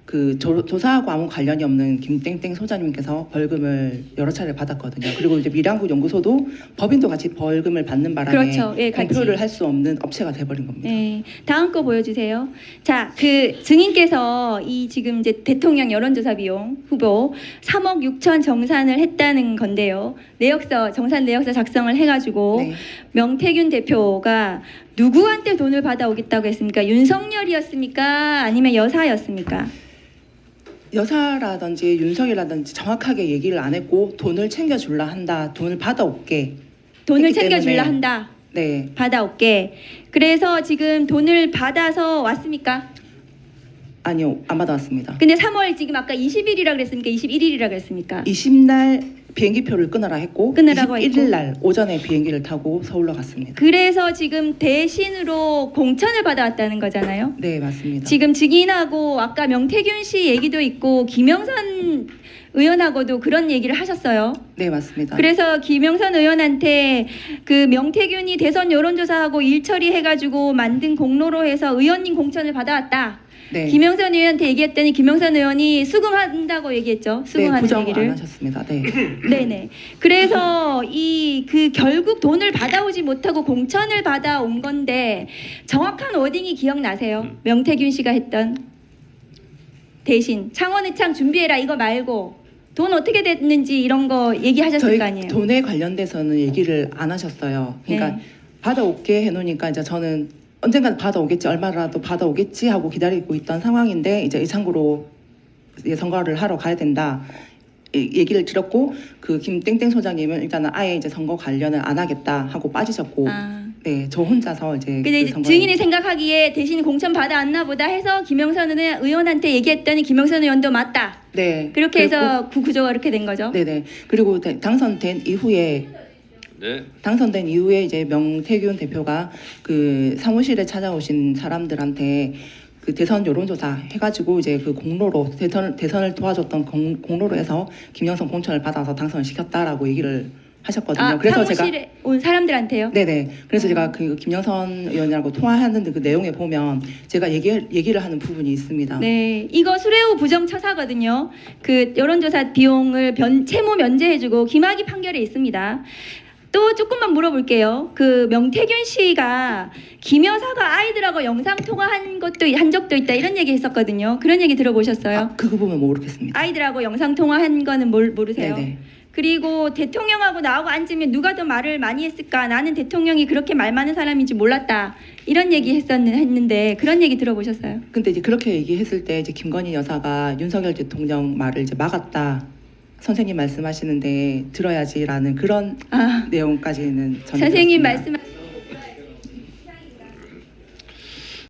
그 조사하고 아무 관련이 없는 김땡땡 소장님께서 벌금을 여러 차례 받았거든요. 그리고 이제 미래한국 연구소도 법인도 같이 벌금을 받는 바람에 그렇죠. 예, 같이. 공표를 할 수 없는 업체가 돼버린 겁니다. 네, 다음 거 보여주세요. 자, 그 증인께서 이 지금 이제 대통령 여론조사 비용 후보 3억 6천 정산을 했다는 건데요. 정산 내역서 작성을 해가지고 네. 명태균 대표가 누구한테 돈을 받아오겠다고 했습니까? 윤석열이었습니까? 아니면 여사였습니까? 여사라든지 윤석이라든지 정확하게 얘기를 안 했고 돈을 챙겨줄라 한다, 돈을 받아올게. 돈을 했기 챙겨줄라 때문에. 한다. 네, 받아올게. 그래서 지금 돈을 받아서 왔습니까? 아니요, 안 받아왔습니다. 근데 3월 지금 아까 20일이라 그랬습니까? 21일이라 그랬습니까? 20날 비행기표를 끊으라 했고 끊으라고 21일 날 오전에 비행기를 타고 서울로 갔습니다. 그래서 지금 대신으로 공천을 받아왔다는 거잖아요. 네, 맞습니다. 지금 증인하고 아까 명태균 씨 얘기도 있고 김영선 의원하고도 그런 얘기를 하셨어요. 네, 맞습니다. 그래서 김영선 의원한테 그 명태균이 대선 여론조사하고 일 처리해가지고 만든 공로로 해서 의원님 공천을 받아왔다. 네. 김영선 의원한테 얘기했더니 김영선 의원이 수긍한다고 얘기했죠. 네, 수긍하는 부정 안 얘기를. 하셨습니다. 네. 네네. 그래서 그 결국 돈을 받아오지 못하고 공천을 받아온 건데 정확한 워딩이 기억나세요? 명태균 씨가 했던 대신 창원의창 준비해라 이거 말고 돈 어떻게 됐는지 이런 거 얘기하셨을 저희 거 아니에요? 돈에 관련돼서는 얘기를 안 하셨어요. 그러니까 네. 받아올게 해놓으니까 이제 저는 언젠간 받아오겠지, 얼마라도 받아오겠지 하고 기다리고 있던 상황인데 이제 의창구로 이제 선거를 하러 가야 된다 얘기를 들었고 그 김땡땡 소장님은 일단은 아예 이제 선거 관련을 안 하겠다 하고 빠지셨고 네, 저 혼자서 이제 근데 그 선거에- 증인이 생각하기에 대신 공천 받아왔나 보다 해서 김영선 의원한테 얘기했더니 김영선 의원도 맞다. 네, 그렇게 해서 구조가 이렇게 된 거죠. 네네. 그리고 당선된 이후에 네. 당선된 이후에 이제 명태균 대표가 그 사무실에 찾아오신 사람들한테 그 대선 여론조사 해가지고 이제 그 공로로 대선을 도와줬던 공로로 해서 김영선 공천을 받아서 당선을 시켰다라고 얘기를 하셨거든요. 그래서 사무실에 온 사람들한테요? 네네. 그래서 제가 그 김영선 의원이라고 통화하는 그 내용에 보면 제가 얘기를 하는 부분이 있습니다. 네, 이거 수레우 부정처사거든요. 그 여론조사 비용을 채무 면제해주고 김학의 판결에 있습니다. 또 조금만 물어볼게요. 그 명태균 씨가 김 여사가 아이들하고 영상 통화한 적도 있다 이런 얘기 했었거든요. 그런 얘기 들어보셨어요? 그 부분 모르겠습니다. 아이들하고 영상 통화한 거는 모르세요? 네네. 그리고 대통령하고 나하고 앉으면 누가 더 말을 많이 했을까? 나는 대통령이 그렇게 말 많은 사람인지 몰랐다. 이런 얘기 했는데 그런 얘기 들어보셨어요? 근데 이제 그렇게 얘기했을 때 이제 김건희 여사가 윤석열 대통령 말을 이제 막았다. 선생님 말씀하시는데 들어야지라는 그런 내용까지는 저는 선생님 들었습니다. 말씀